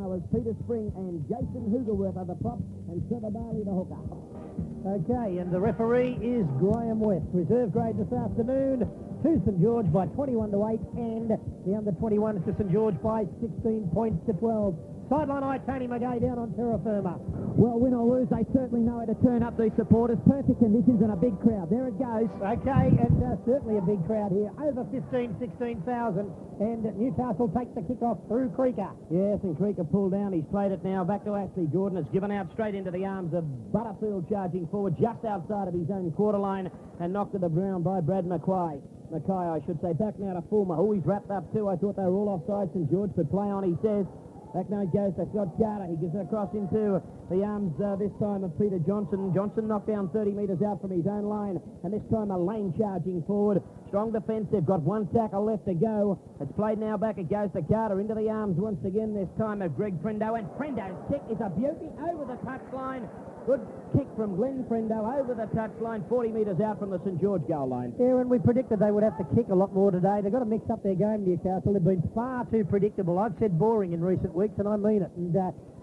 was Peter Spring and Jason Hoogerworth are the props and Trevor Bailey the hooker. Okay, and the referee is Graham West. Reserve grade this afternoon to St George by 21-8, and the under-21 to St George by 16 points to 12. Sideline eye, Tony McGay down on terra firma. Well, win or lose, they certainly know how to turn up these supporters. Perfect conditions and a big crowd. There it goes. Okay, and certainly a big crowd here. Over 16,000, and Newcastle takes the kick-off through Creeker. Yes, and Creeker pulled down. He's played it now back to Ashley Jordan. It's given out straight into the arms of Butterfield, charging forward just outside of his own quarter line and knocked to the ground by Brad Mackay, I should say. Back now to Fulmer. Oh, he's wrapped up too. I thought they were all offside. St George, but play on, he says. Back now it goes to Scott Carter. He gives it across into the arms this time of Peter Johnson. Johnson knocked down 30 metres out from his own line. And this time a lane charging forward. Strong defence. They've got one tackle left to go. It's played now back. It goes to Carter into the arms once again this time of Greg Prendo. And Prendo's kick is a beauty over the touchline. Good kick from Glenn Prendo over the touchline, 40 metres out from the St George goal line. Yeah, and we predicted they would have to kick a lot more today. They've got to mix up their game, Newcastle. They've been far too predictable. I've said boring in recent weeks, and I mean it. And,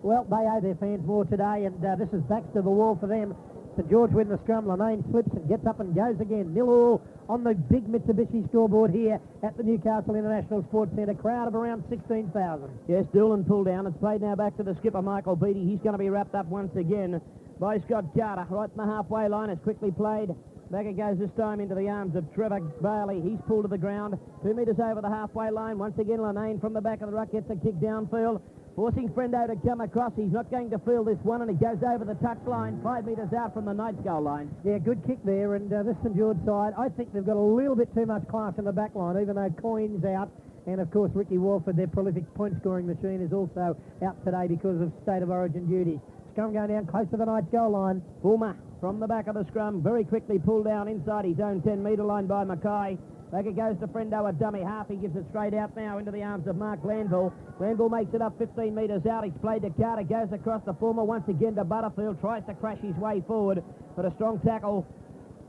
well, they owe their fans more today, and this is backs to the wall for them. St George win the scrum. Lanane slips and gets up and goes again. 0-0 on the big Mitsubishi scoreboard here at the Newcastle International Sports Centre. Crowd of around 16,000. Yes, Doolan pulled down. It's played now back to the skipper, Michael Beattie. He's going to be wrapped up once again by Scott Carter, right in the halfway line. It's quickly played. Back it goes this time into the arms of Trevor Bailey. He's pulled to the ground, 2 metres over the halfway line. Once again, Lanane from the back of the ruck gets a kick downfield, forcing Prendo to come across. He's not going to field this one, and he goes over the touch line, 5 metres out from the Knights goal line. Yeah, good kick there, and this St George side, I think they've got a little bit too much class in the back line, even though Coyne's out. And, of course, Ricky Walford, their prolific point-scoring machine, is also out today because of state of origin duty. Scrum going down close to the Knights goal line. Fulmer from the back of the scrum, very quickly pulled down inside his own 10-metre line by Mackay. Back it goes to Prendo, a dummy half. He gives it straight out now into the arms of Mark Glanville. Glanville makes it up 15 metres out. He's played to Carter, goes across the Fulmer once again to Butterfield, tries to crash his way forward, but a strong tackle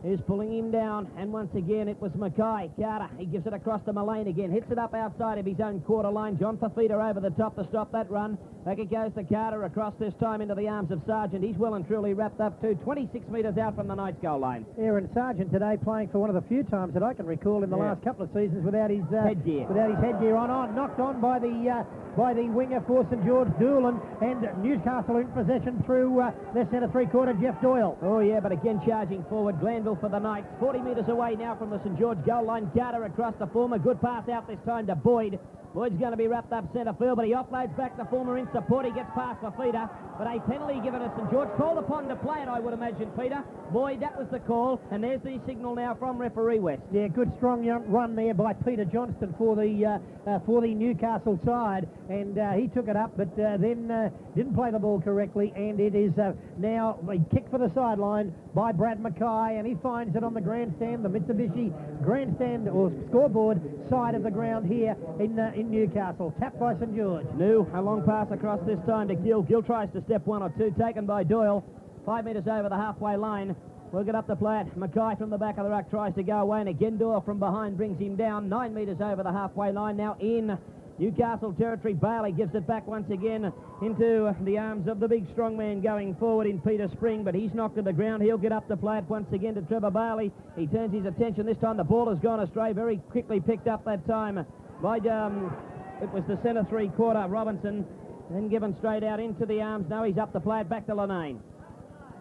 is pulling him down, and once again it was Mackay. Carter, he gives it across to Mullane again, hits it up outside of his own quarter line. John Fafita over the top to stop that run. Back it goes to Carter, across this time into the arms of Sargent. He's well and truly wrapped up too, 26 metres out from the Knights goal line. Aaron Sargent today playing for one of the few times that I can recall in the last couple of seasons without his headgear on. Knocked on by the winger for St George, Doolan, and Newcastle in possession through their centre three-quarter, Jeff Doyle. Oh yeah, but again charging forward, Glanville for the Knights, 40 metres away now from the St George goal line. Carter across the Fulmer, good pass out this time to Boyd. Boyd's going to be wrapped up centre field, but he offloads back to Fulmer in support. He gets past Fafita, but a penalty given to St George. Called upon to play it, I would imagine, Peter. Boyd, that was the call, and there's the signal now from referee West. Yeah, good strong run there by Peter Johnston for the Newcastle side, and he took it up, but then didn't play the ball correctly, and it is now a kick for the sideline by Brad Mackay, and he finds it on the grandstand, the Mitsubishi grandstand or scoreboard side of the ground here in Newcastle. Tapped by St George. New, a long pass across this time to Gill. Gill tries to step 1 or 2, taken by Doyle. 5 metres over the halfway line. We'll get up to play it. Mackay from the back of the ruck tries to go away, and again Doyle from behind brings him down. 9 metres over the halfway line now in Newcastle territory. Bailey gives it back once again into the arms of the big strong man going forward in Peter Spring, but he's knocked to the ground. He'll get up to play it once again to Trevor Bailey. He turns his attention. This time the ball has gone astray. Very quickly picked up that time by it was the centre three-quarter, Robinson, then given straight out into the arms. Now he's up to play it back to Lanane.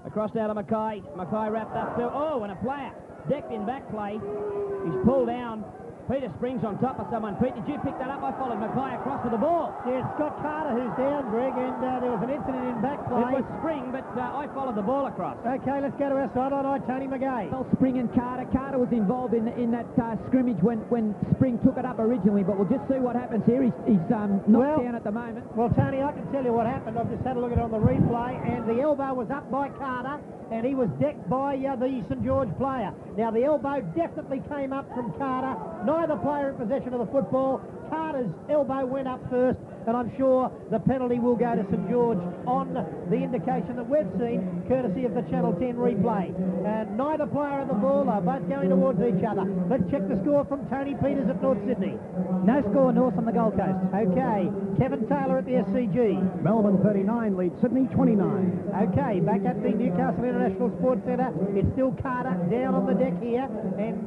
Across now to Mackay. Mackay wrapped up too. Oh, and a player decked in back play. He's pulled down. Peter Springs on top of someone. Pete, did you pick that up? I followed Mackay across to the ball. Yeah, Scott Carter who's down, Greg, and there was an incident in back play. It was Spring, but I followed the ball across. Okay, let's go to our sideline, Tony McGay. Well, Spring and Carter. Carter was involved in that scrimmage when Spring took it up originally, but we'll just see what happens here. He's knocked down at the moment. Well, Tony, I can tell you what happened. I've just had a look at it on the replay, and the elbow was up by Carter, and he was decked by the St George player. Now, the elbow definitely came up from Carter. Neither player in possession of the football. Carter's elbow went up first, and I'm sure the penalty will go to St George on the indication that we've seen, courtesy of the Channel 10 replay. And neither player of the ball are both going towards each other. Let's check the score from Tony Peters at North Sydney. No score north on the Gold Coast. Okay, Kevin Taylor at the SCG. Melbourne 39 leads Sydney 29. Okay, back at the Newcastle International Sports Centre, it's still Carter down on the deck here, and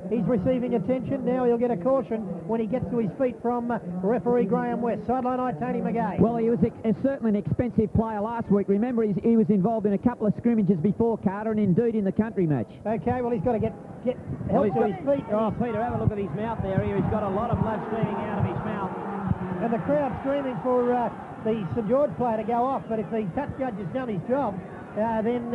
he's receiving attention. Now he'll get a caution when he gets to his feet from referee Graham West. Sideline eye, Tony McGay. Well, he was certainly an expensive player last week. Remember, he was involved in a couple of scrimmages before Carter, and indeed in the country match. Okay, well, he's got to get help to his feet. Oh, Peter, have a look at his mouth there. He's got a lot of blood streaming out of his mouth. And the crowd screaming for the St George player to go off, but if the touch judge has done his job, then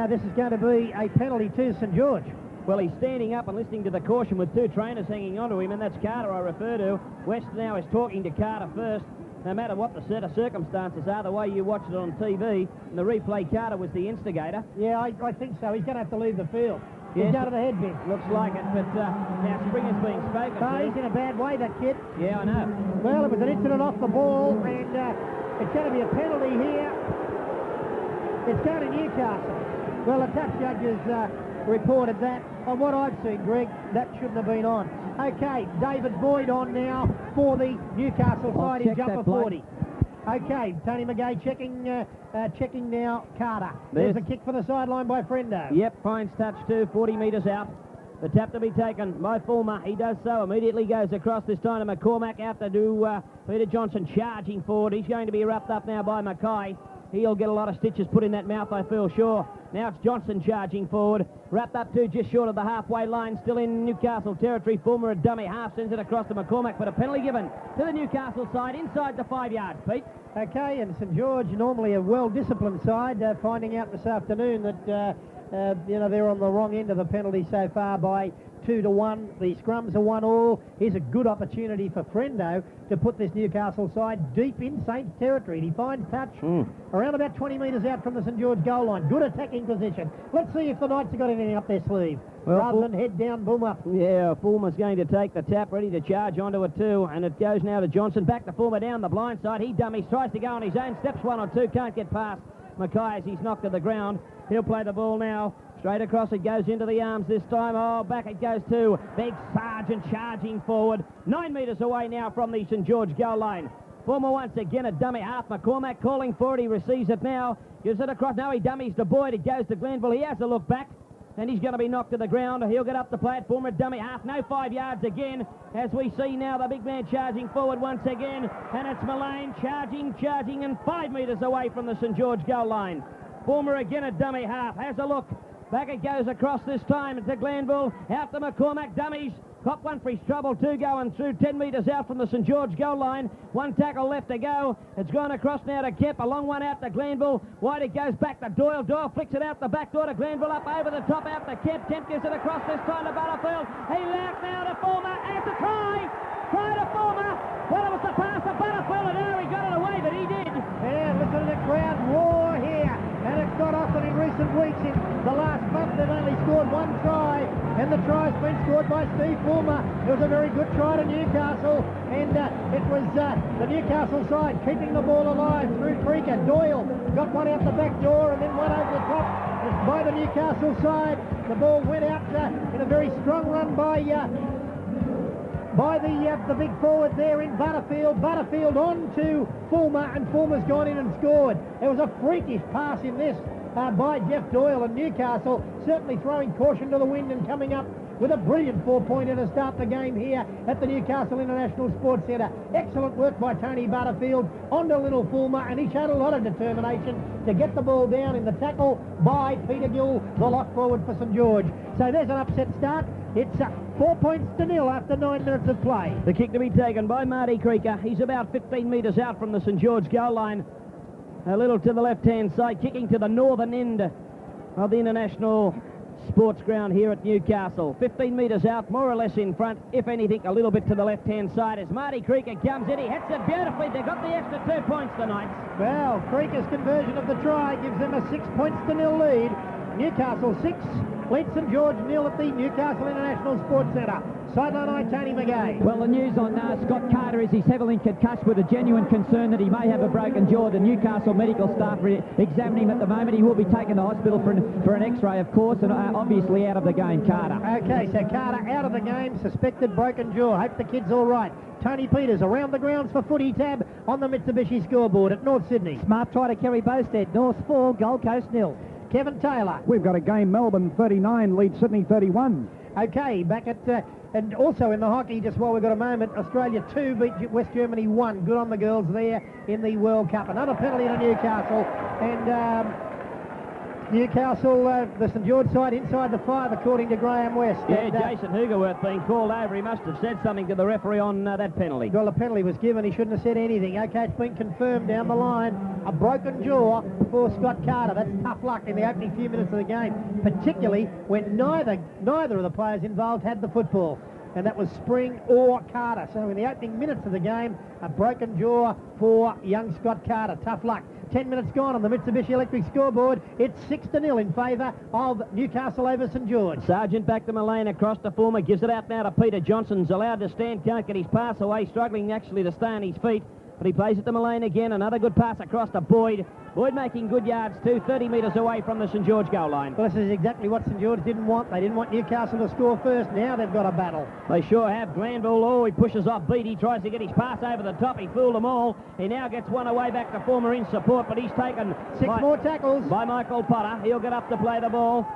this is going to be a penalty to St George. Well, he's standing up and listening to the caution with two trainers hanging onto him, and that's Carter I refer to. West now is talking to Carter first. No matter what the set of circumstances are, the way you watch it on TV, and the replay, Carter was the instigator. Yeah, I think so. He's going to have to leave the field. Yes. He's going to the head bin. Looks like it, but now Springer's being spoken to. He's in a bad way, that kid. Yeah, I know. Well, it was an incident off the ball, and it's going to be a penalty here. It's going to Newcastle. Well, the touch judges reported that. On what I've seen, Greg, that shouldn't have been on. Okay, David Boyd on now for the Newcastle side in jumper 40. Okay, Tony McGay checking now Carter. There's a kick for the sideline by Frendo. Yep, finds touch too, 40 metres out. The tap to be taken by Fulmer. He does so, immediately goes across this time to McCormack out to do Peter Johnson charging forward. He's going to be wrapped up now by Mackay. He'll get a lot of stitches put in that mouth, I feel sure. Now it's Johnson charging forward. Wrapped up to just short of the halfway line, still in Newcastle territory. Fulmer a dummy half, sends it across to McCormack, but a penalty given to the Newcastle side inside the 5 yards, Pete. Okay, and St George, normally a well-disciplined side, finding out this afternoon that they're on the wrong end of the penalty so far by 2-1. The scrums are 1-1. Here's a good opportunity for Frendo to put this Newcastle side deep in Saints territory. He finds touch around about 20 metres out from the St George goal line. Good attacking position. Let's see if the Knights have got anything up their sleeve. Well, rather than head down, boom up. Yeah, Fulmer's going to take the tap, ready to charge onto it too, and it goes now to Johnson. Back to Fulmer down the blind side. He dummies, tries to go on his own, steps 1 or 2, can't get past Mackay as he's knocked to the ground. He'll play the ball now. Straight across it goes into the arms this time. Oh, back it goes to Big Sargent charging forward. 9 metres away now from the St George goal line. Fulmer once again a dummy half. McCormack calling for it. He receives it now. Gives it across. Now he dummies to Boyd. It goes to Glenville. He has a look back. And he's going to be knocked to the ground. He'll get up the platform at dummy half. No 5 yards again. As we see now the big man charging forward once again. And it's Mullane charging and 5 metres away from the St George goal line. Fulmer again at dummy half. Has a look. Back it goes across this time to Glenville. Out to McCormack. Dummies. Cop one for his trouble. 2 going through 10 metres out from the St George goal line. 1 tackle left to go. It's gone across now to Kemp. A long one out to Glenville. Wide it goes back to Doyle. Doyle flicks it out the back door to Glenville. Up over the top out to Kemp. Kemp gives it across this time to Butterfield. He left now to Fulmer. And it's a try. Try to Fulmer. Well, it was the pass to Butterfield. And now he got it away, but he did. Yeah, listen to the crowd roar here. And it's not often in recent weeks. In the last month, they've only scored 1 try. And the try's been scored by Steve Fulmer. It was a very good try to Newcastle. And it was the Newcastle side keeping the ball alive through Creaker. Doyle got one out the back door and then one over the top by the Newcastle side. The ball went out in a very strong run by the big forward there in Butterfield. Butterfield on to Fulmer, and Fulmer's gone in and scored. It was a freakish pass in this by Jeff Doyle, and Newcastle certainly throwing caution to the wind and coming up with a brilliant 4-pointer to start the game here at the Newcastle International Sports Centre. Excellent work by Tony Butterfield onto little Fulmer, and he showed a lot of determination to get the ball down in the tackle by Peter Gill, the lock forward for St George. So there's an upset start. It's 4-0 after 9 minutes of play. The kick to be taken by Marty Creaker. He's about 15 metres out from the St George goal line. A little to the left-hand side, kicking to the northern end of the International Sports Ground here at Newcastle. 15 metres out, more or less in front, if anything, a little bit to the left-hand side as Marty Creaker comes in. He hits it beautifully. They've got the extra 2 points tonight. Well, Creaker's conversion of the try gives them a 6-0 lead. Newcastle 6, Lead St George 0 at the Newcastle International Sports Centre. Sideline eye, Tony McGay. Well, the news on Scott Carter is he's heavily concussed with a genuine concern that he may have a broken jaw. The Newcastle medical staff are examining him at the moment. He will be taken to hospital for an X-ray, of course, and obviously out of the game, Carter. Okay, so Carter out of the game, suspected broken jaw. Hope the kid's all right. Tony Peters around the grounds for Footy Tab on the Mitsubishi scoreboard at North Sydney. Smart try to Kerry Bowstead. North 4, Gold Coast 0. Kevin Taylor. We've got a game. Melbourne 39 leads Sydney 31. Okay, back at... and also in the hockey, just while we've got a moment, Australia 2 beat West Germany 1. Good on the girls there in the World Cup. Another penalty to Newcastle. And Newcastle, the St George side, inside the 5, according to Graham West. Yeah, and, Jason Hugerworth being called over. He must have said something to the referee on that penalty. Well, the penalty was given. He shouldn't have said anything. Okay, it's been confirmed down the line. A broken jaw for Scott Carter. That's tough luck in the opening few minutes of the game, particularly when neither of the players involved had the football. And that was Spring or Carter. So in the opening minutes of the game, a broken jaw for young Scott Carter. Tough luck. 10 minutes gone on the Mitsubishi Electric scoreboard. It's 6-0 in favour of Newcastle over St George. Sargent back to Mullane across the former. Gives it out now to Peter Johnson's allowed to stand. Can't get his pass away. Struggling actually to stay on his feet. But he plays it to Mullane again. Another good pass across to Boyd. Boyd making good yards too, 30 metres away from the St George goal line. Well, this is exactly what St George didn't want. They didn't want Newcastle to score first. Now they've got a battle. They sure have. Glanville, he pushes off Beattie, tries to get his pass over the top. He fooled them all. He now gets one away back to former in support, but he's taken 6 more tackles by Michael Potter. He'll get up to play the ball.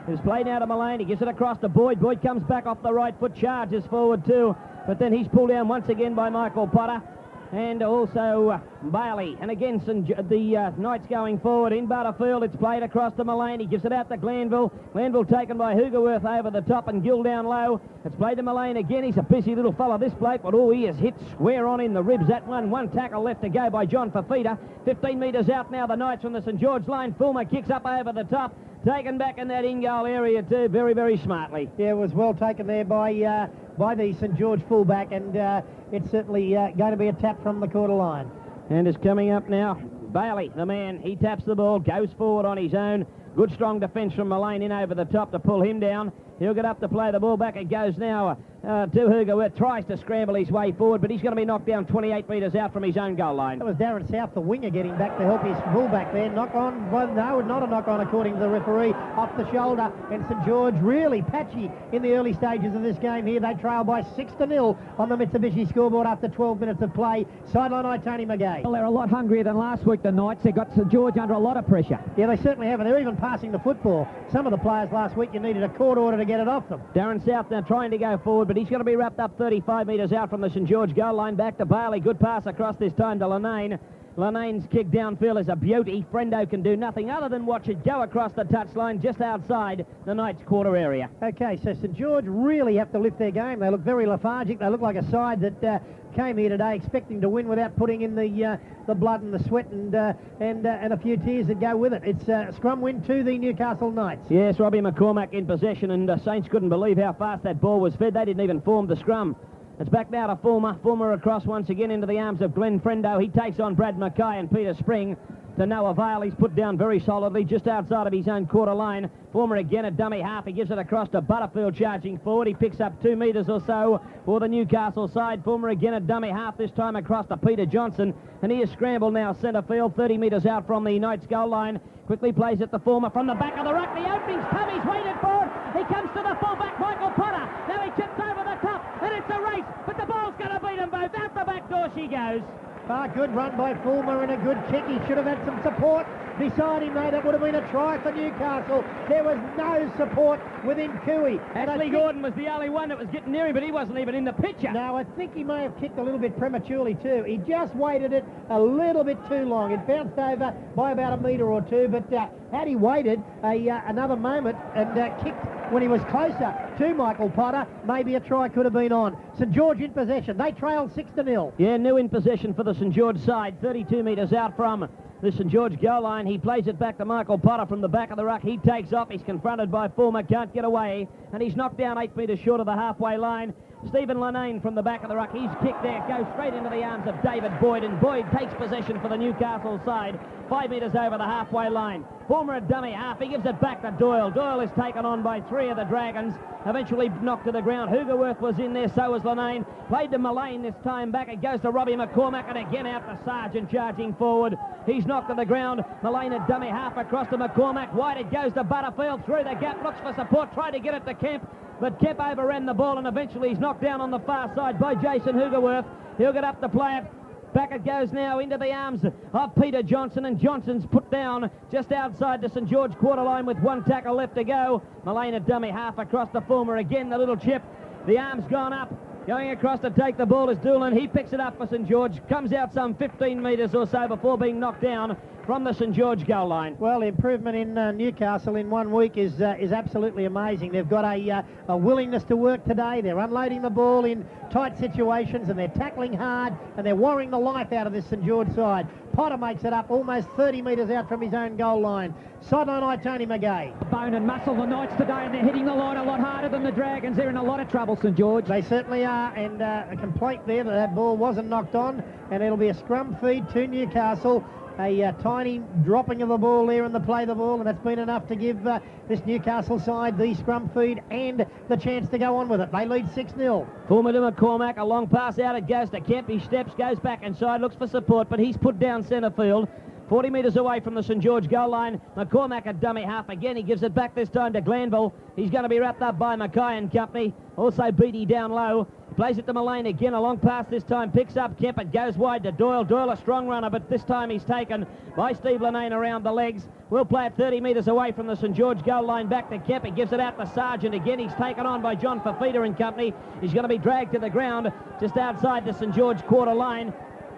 It's played now to Mullane. He gives it across to Boyd. Boyd comes back off the right foot, charges forward too, but then he's pulled down once again by Michael Potter. And also Bailey. And again, the Knights going forward in Butterfield. It's played across to Mullane. He gives it out to Glanville. Glanville taken by Hugerworth over the top and Gill down low. It's played to Mullane again. He's a busy little fella, this bloke, but he is hit square on in the ribs. That one tackle left to go by John Fafita. 15 metres out now, the Knights from the St George line. Fulmer kicks up over the top. Taken back in that in-goal area too, very, very smartly. Yeah, it was well taken there by the St George fullback, and it's certainly going to be a tap from the quarter line. And it's coming up now. Bailey, the man, he taps the ball, goes forward on his own. Good strong defence from Mullane in over the top to pull him down. He'll get up to play the ball back. It goes now to Hugerworth. Tries to scramble his way forward, but he's going to be knocked down 28 metres out from his own goal line. That was Darren South, the winger, getting back to help his fullback there. Knock on, well, no, not a knock on according to the referee. Off the shoulder, and St George really patchy in the early stages of this game here. They trail by 6-0 on the Mitsubishi scoreboard after 12 minutes of play. Sideline eye, Tony McGay. Well, they're a lot hungrier than last week, the Knights. They got St George under a lot of pressure. Yeah, they certainly have, and they're even passing the football. Some of the players last week, you needed a court order to get it off them. Darren South now trying to go forward, but he's going to be wrapped up 35 metres out from the St George goal line. Back to Bailey. Good pass across this time to Lanane. Lanane's kick downfield is a beauty. Frendo can do nothing other than watch it go across the touchline just outside the Knights' quarter area. Okay, so St George really have to lift their game. They look very lethargic. They look like a side that came here today expecting to win without putting in the blood and the sweat and a few tears that go with it. It's a scrum win to the Newcastle Knights. Yes, Robbie McCormack in possession, and Saints couldn't believe how fast that ball was fed. They didn't even form the scrum. It's back now to Fulmer. Fulmer across once again into the arms of Glenn Frendo. He takes on Brad Mackay and Peter Spring. To no avail. He's put down very solidly just outside of his own quarter line. Fulmer again at dummy half. He gives it across to Butterfield charging forward. He picks up 2 metres or so for the Newcastle side. Fulmer again at dummy half, this time across to Peter Johnson. And he is scrambled now centre field, 30 metres out from the Knights goal line. Quickly plays it to Fulmer from the back of the ruck. The opening's come. He's waited for it. He comes to the fullback, Michael Potter. Now he chips over the top, and it's a race. But the ball's going to beat them both. Out the back door she goes. Good run by Fulmer and a good kick. He should have had some support beside him, though. That would have been a try for Newcastle. There was no support within Cooey. Ashley Gordon was the only one that was getting near him, but he wasn't even in the picture. No, I think he may have kicked a little bit prematurely too. He just waited it a little bit too long. It bounced over by about a metre or two, but had he waited another moment and kicked when he was closer to Michael Potter, maybe a try could have been on. St George in possession. They trail 6-0. Yeah, new in possession for the St George side, 32 metres out from the St George goal line. He plays it back to Michael Potter from the back of the ruck. He takes off. He's confronted by Fulmer, can't get away, and he's knocked down 8 metres short of the halfway line. Stephen Lanane from the back of the ruck. He's kicked there, goes straight into the arms of David Boyd, and Boyd takes possession for the Newcastle side, 5 metres over the halfway line. Former at dummy half, he gives it back to Doyle. Doyle is taken on by 3 of the Dragons, eventually knocked to the ground. Hugerworth was in there, so was Lanane. Played to Mullane this time back. It goes to Robbie McCormack, and again out to Sargent charging forward. He's knocked to the ground. Mullane at dummy half across to McCormack. Wide it goes to Butterfield. Through the gap, looks for support, tried to get it to Kemp. But Kemp overran the ball, and eventually he's knocked down on the far side by Jason Hugerworth. He'll get up to play it. Back it goes now into the arms of Peter Johnson, and Johnson's put down just outside the St George quarter line with 1 tackle left to go. Mullane at dummy half across the Fulmer again, the little chip. The arm's gone up. Going across to take the ball is Doolan. He picks it up for St George, comes out some 15 metres or so before being knocked down from the St George goal line. Well, the improvement in Newcastle in 1 week is absolutely amazing. They've got a willingness to work today. They're unloading the ball in tight situations, and they're tackling hard, and they're worrying the life out of this St George side. Potter makes it up almost 30 metres out from his own goal line. Sideline eye, Tony McGay. Bone and muscle, the Knights today, and they're hitting the line a lot harder than the Dragons. They're in a lot of trouble, St George. They certainly are, and a complaint there that ball wasn't knocked on, and it'll be a scrum feed to Newcastle. A tiny dropping of the ball there in the play of the ball, and that's been enough to give this Newcastle side the scrum feed and the chance to go on with it. They lead 6-0. Fulmer to McCormack, a long pass out, it goes to Kemp. He steps, goes back inside, looks for support, but he's put down centre field. 40 metres away from the St George goal line. McCormack at dummy half again. He gives it back this time to Glanville. He's going to be wrapped up by Mackay and company. Also Beattie down low. Plays it to Mullane again. A long pass this time. Picks up Kemp. It goes wide to Doyle. Doyle a strong runner, but this time he's taken by Steve Lanane around the legs. We'll play it 30 metres away from the St George goal line. Back to Kemp. He gives it out to Sargent again. He's taken on by John Fafita and company. He's going to be dragged to the ground just outside the St George quarter line.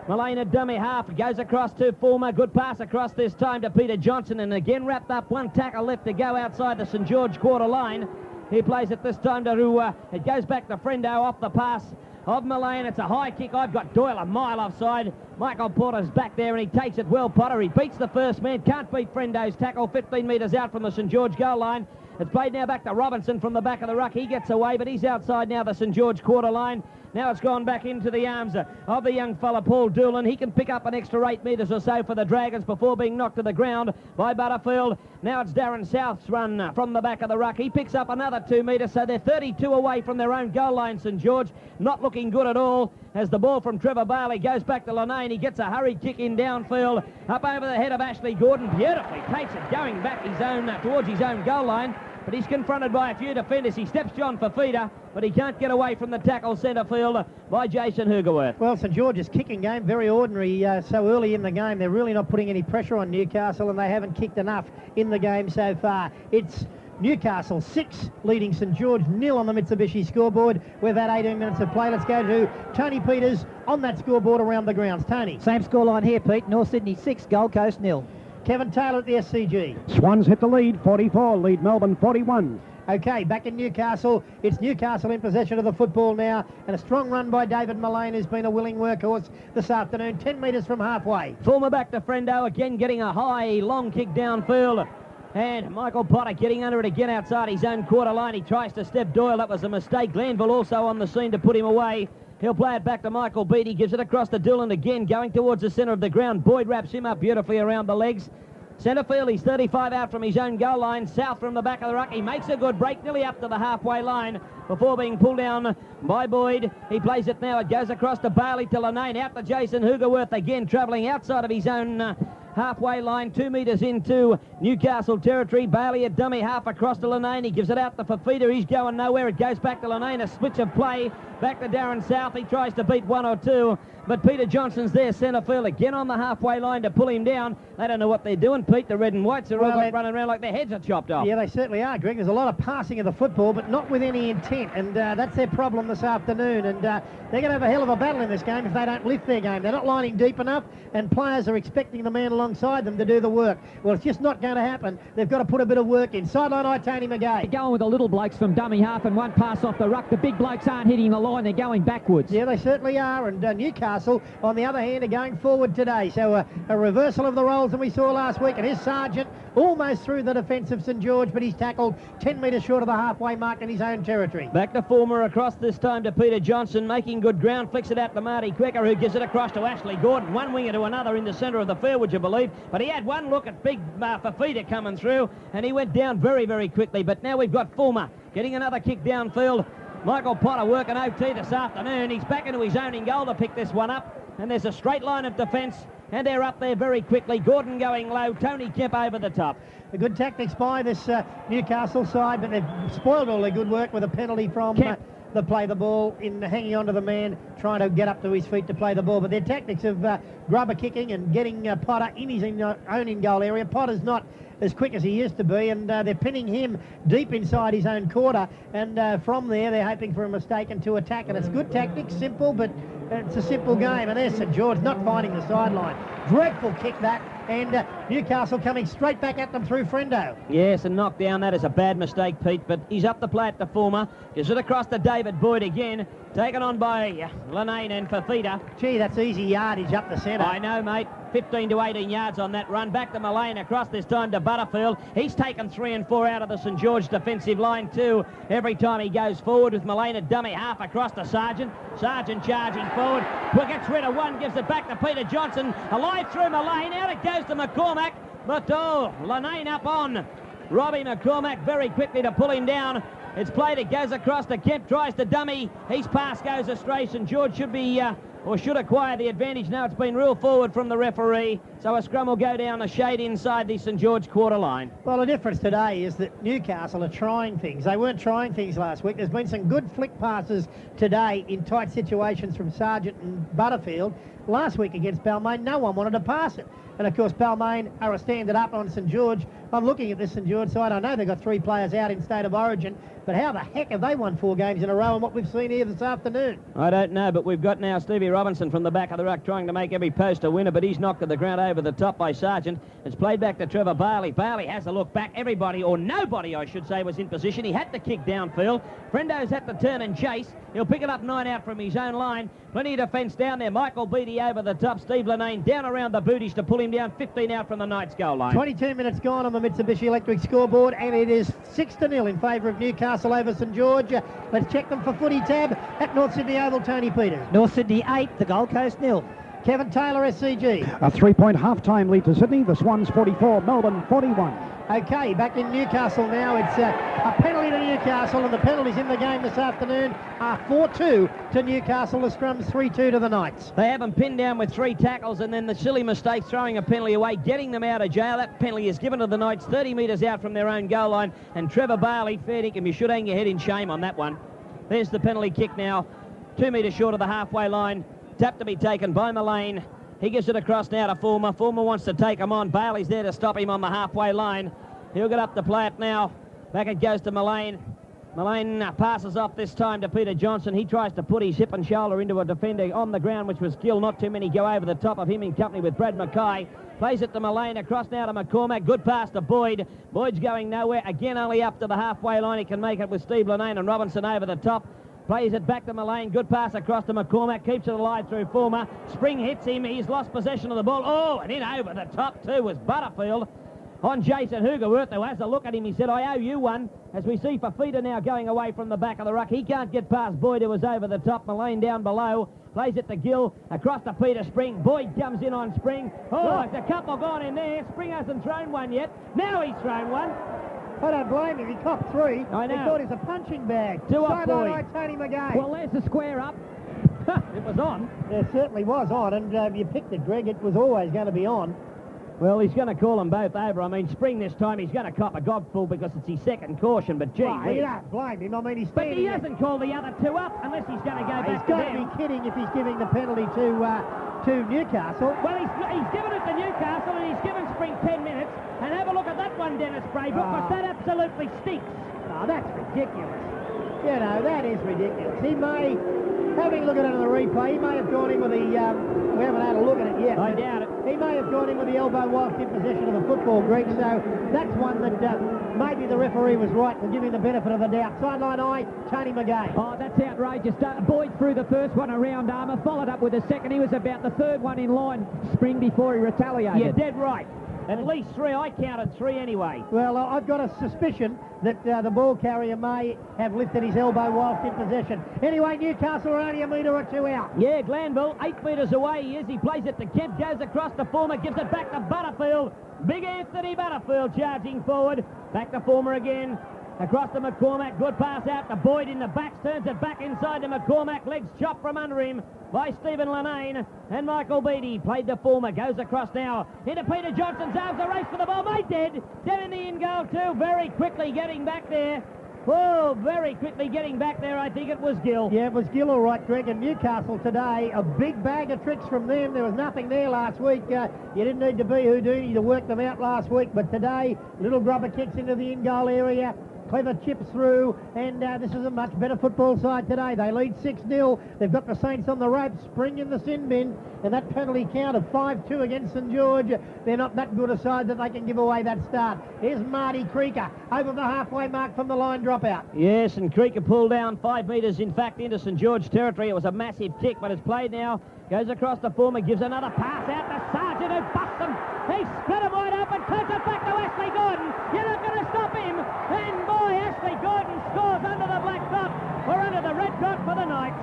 Mullane at dummy half, goes across to Fulmer. Good pass across this time to Peter Johnson, and again wrapped up. 1 tackle left to go outside the St George quarter line. He plays it this time to it goes back to Frendo off the pass of Mullane. It's a high kick. I've got Doyle a mile offside. Michael Porter's back there, and he takes it well. Potter, he beats the first man. Can't beat Frendo's tackle 15 metres out from the St George goal line. It's played now back to Robinson from the back of the ruck. He gets away, but he's outside now the St George quarter line. Now it's gone back into the arms of the young fella, Paul Doolan. He can pick up an extra 8 metres or so for the Dragons before being knocked to the ground by Butterfield. Now it's Darren South's run from the back of the ruck. He picks up another 2 metres, so they're 32 away from their own goal line, St George. Not looking good at all as the ball from Trevor Bailey goes back to Lanane. He gets a hurried kick in downfield, up over the head of Ashley Gordon. Beautifully takes it, going back his own towards his own goal line. But he's confronted by a few defenders. He steps John Fafita, but he can't get away from the tackle centre field by Jason Hugerworth. Well, St George's kicking game, very ordinary so early in the game. They're really not putting any pressure on Newcastle, and they haven't kicked enough in the game so far. It's Newcastle 6 leading St George 0 on the Mitsubishi scoreboard. We've had 18 minutes of play. Let's go to Tony Peters on that scoreboard around the grounds. Tony. Same scoreline here, Pete. North Sydney 6, Gold Coast 0. Kevin Taylor at the SCG. Swans hit the lead, 44, lead Melbourne 41. Okay, back in Newcastle. It's Newcastle in possession of the football now, and a strong run by David Mullane, who's been a willing workhorse this afternoon, 10 metres from halfway. Fulmer back to Frendo, again getting a high, long kick downfield. And Michael Potter getting under it again outside his own quarter line. He tries to step Doyle. That was a mistake. Glanville also on the scene to put him away. He'll play it back to Michael Beattie. Gives it across to Doolan again, going towards the centre of the ground. Boyd wraps him up beautifully around the legs. Centre field, he's 35 out from his own goal line. South from the back of the ruck. He makes a good break, nearly up to the halfway line before being pulled down by Boyd. He plays it now. It goes across to Bailey to Lanane. Out to Jason Hugerworth again, travelling outside of his own halfway line, 2 metres into Newcastle territory. Bailey at dummy half across to Lanane. He gives it out to Fafita. He's going nowhere. It goes back to Lanane. A switch of play back to Darren South. He tries to beat 1 or 2. But Peter Johnson's there, centre field, again on the halfway line to pull him down. They don't know what they're doing, Pete. The red and whites are all running around like their heads are chopped off. Yeah, they certainly are, Greg. There's a lot of passing of the football, but not with any intent, and that's their problem this afternoon. And they're going to have a hell of a battle in this game if they don't lift their game. They're not lining deep enough, and players are expecting the man alongside them to do the work. Well, it's just not going to happen. They've got to put a bit of work in. Sideline eye, Tony McGay. Going with the little blokes from dummy half and 1 pass off the ruck. The big blokes aren't hitting the line. line, they're going backwards. Yeah, they certainly are, and Newcastle, on the other hand, are going forward today. So a reversal of the roles than we saw last week, and his Sargent almost through the defence of St George, but he's tackled 10 metres short of the halfway mark in his own territory. Back to Fulmer across this time to Peter Johnson, making good ground, flicks it out to Marty Quicker, who gives it across to Ashley Gordon. One winger to another in the centre of the field, would you believe? But he had one look at big Fafita coming through, and he went down very, very quickly. But now we've got Fulmer getting another kick downfield. Michael Potter working OT this afternoon. He's back into his own in goal to pick this one up. And there's a straight line of defence, and they're up there very quickly. Gordon going low, Tony Kemp over the top. A good tactics by this Newcastle side, but they've spoiled all their good work with a penalty from the play the ball in hanging on to the man, trying to get up to his feet to play the ball. But their tactics of grubber kicking and getting Potter in his own in-goal area. Potter's not as quick as he used to be, and they're pinning him deep inside his own quarter, and from there they're hoping for a mistake and to attack. And it's good tactics, simple, but it's a simple game. And there's St George not finding the sideline. Dreadful kick that, and Newcastle coming straight back at them through Frendo. Yes, and knocked down. That is a bad mistake, Pete, but he's up the plate to Fulmer. Gives it across to David Boyd again. Taken on by Lanane and Fafita. Gee, that's easy yardage up the centre. I know, mate. 15 to 18 yards on that run. Back to Mullane across this time to Butterfield. He's taken 3 and 4 out of the St George defensive line too. Every time he goes forward with Mullane a dummy half across to Sargent. Sargent charging forward. Gets rid of one, gives it back to Peter Johnson. Alive through Mullane. Out it goes to McCormack. But Lanane up on Robbie McCormack very quickly to pull him down. It's played, it goes across to Kemp, tries to dummy. His pass goes astray. St George should be, should acquire the advantage. Now it's been ruled forward from the referee. So a scrum will go down a shade inside the St George quarter line. Well, the difference today is that Newcastle are trying things. They weren't trying things last week. There's been some good flick passes today in tight situations from Sargent and Butterfield. Last week against Balmain, no one wanted to pass it. And of course, Balmain are a standard up on St George. I'm looking at this St George side. I know they've got 3 players out in State of Origin, but how the heck have they won 4 games in a row and what we've seen here this afternoon? I don't know, but we've got now Stevie Robinson from the back of the ruck trying to make every post a winner, but he's knocked to the ground over the top by Sargent. It's played back to Trevor Bailey. Bailey has a look back. Everybody, or nobody, I should say, was in position. He had to kick downfield. Frendo's had to turn and chase. He'll pick it up 9 out from his own line. Plenty of defence down there. Michael Beattie over the top. Steve Lanane down around the booties to pull him down. 15 out from the Knights goal line. 22 minutes gone on the Mitsubishi Electric scoreboard, and it is 6-0 in favour of Newcastle over St George. Let's check them for footy tab at North Sydney Oval. Tony Peters. North Sydney 8, the Gold Coast 0. Kevin Taylor, SCG. A 3-point half-time lead to Sydney. The Swans 44, Melbourne 41. Okay, back in Newcastle now. It's a penalty to Newcastle, and the penalties in the game this afternoon are 4-2 to Newcastle. The scrum's 3-2 to the Knights. They have them pinned down with 3 tackles, and then the silly mistake throwing a penalty away, getting them out of jail. That penalty is given to the Knights 30 metres out from their own goal line, and Trevor Bailey, fair dinkum, you should hang your head in shame on that one. There's the penalty kick now, 2 metres short of the halfway line. Tap to be taken by Mullane. He gives it across now to Fulmer. Fulmer wants to take him on. Bailey's there to stop him on the halfway line. He'll get up to play it now. Back it goes to Mullane. Mullane passes off this time to Peter Johnson. He tries to put his hip and shoulder into a defender on the ground, which was Gill. Not too many go over the top of him in company with Brad Mackay. Plays it to Mullane, across now to McCormack. Good pass to Boyd. Boyd's going nowhere. Again, only up to the halfway line. He can make it with Steve Lanane and Robinson over the top. Plays it back to Mullane. Good pass across to McCormack. Keeps it alive through Fulmer. Spring hits him. He's lost possession of the ball. Oh, and in over the top too was Butterfield on Jason Hugerworth, who has a look at him. He said, I owe you one. As we see Fafita now going away from the back of the ruck. He can't get past Boyd, who was over the top. Mullane down below. Plays it to Gill. Across to Peter Spring. Boyd comes in on Spring. Oh, it's a couple gone in there. Spring hasn't thrown one yet. Now he's thrown one. I don't blame him. He copped 3. I know. He thought it was a punching bag. 2 up, Boyd. By Tony McGay. Well, there's the square up. It was on. It certainly was on, and you picked it, Greg. It was always going to be on. Well, he's going to call them both over. I mean, Spring this time, he's going to cop a gobful because it's his second caution, but gee Well, you don't blame him. I mean, he's But he hasn't called the other 2 up unless he's going to go back He's to got them. to be kidding if he's giving the penalty to Newcastle. Well, he's given it to Newcastle and he's given Spring 10 minutes. And have a look at that one, Dennis Braybrook, because that absolutely stinks. Oh, that's ridiculous. You know, that is ridiculous. He may, having a look at it on the replay, he may have gone in with the, we haven't had a look at it yet. I doubt it. He may have gone in with the elbow whilst in possession of the football, Greg, so that's one that maybe the referee was right to give him the benefit of the doubt. Sideline eye, Tony McGay. Oh, that's outrageous. Boyd threw the first one around armour, followed up with the second. He was about the third one in line, Spring, before he retaliated. You're dead right. At least three. I counted three anyway. Well, I've got a suspicion that the ball carrier may have lifted his elbow whilst in possession. Anyway, Newcastle are only a metre or two out. Yeah, Glanville, 8 metres away he is. He plays it to Kemp, goes across the former, gives it back to Butterfield. Big Anthony Butterfield charging forward. Back to former again. Across to McCormack, good pass out to Boyd in the backs, turns it back inside to McCormack, legs chopped from under him by Stephen Lanane, and Michael Beattie played the former, goes across now into Peter Johnson's arms, the race for the ball, made dead in the in goal too, very quickly getting back there. Oh, very quickly getting back there, I think it was Gill. Yeah, it was Gill, all right, Greg. And Newcastle today, a big bag of tricks from them. There was nothing there last week. You didn't need to be Houdini to work them out last week, but today, little grubber kicks into the in-goal area. Clever chips through, and this is a much better football side today. They lead 6-0. They've got the Saints on the ropes, Spring in the sin bin, and that penalty count of 5-2 against St George. They're not that good a side that they can give away that start. Here's Marty Creaker over the halfway mark from the line dropout. Yes, and Creaker pulled down 5 metres, in fact, into St George territory. It was a massive kick, but it's played now. Goes across the former, gives another pass out to Sargent, who busts him. He split him wide open, turns it back to Ashley Gordon. You're not going to stop him. And boy, Ashley Gordon scores under the black dot, or under the red dot for the Knights.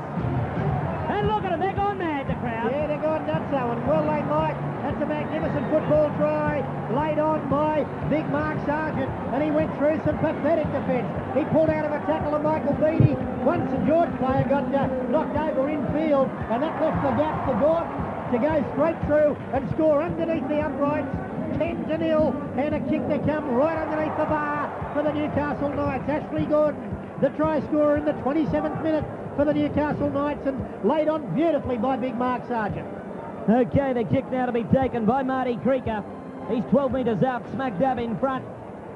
And look at them, they're gone mad, the crowd. Yeah, they're gone nuts, Owen. Well, they might. That's a magnificent football try, laid on by big Mark Sargent, and he went through some pathetic defence. He pulled out of a tackle of Michael Beattie. One St George player got knocked over infield, and that left the gap for Gordon to go straight through and score underneath the uprights. 10-0, and a kick to come right underneath the bar for the Newcastle Knights. Ashley Gordon, the try scorer in the 27th minute for the Newcastle Knights, and laid on beautifully by big Mark Sargent. Okay, the kick now to be taken by Marty Creaker. He's 12 metres out, smack dab in front.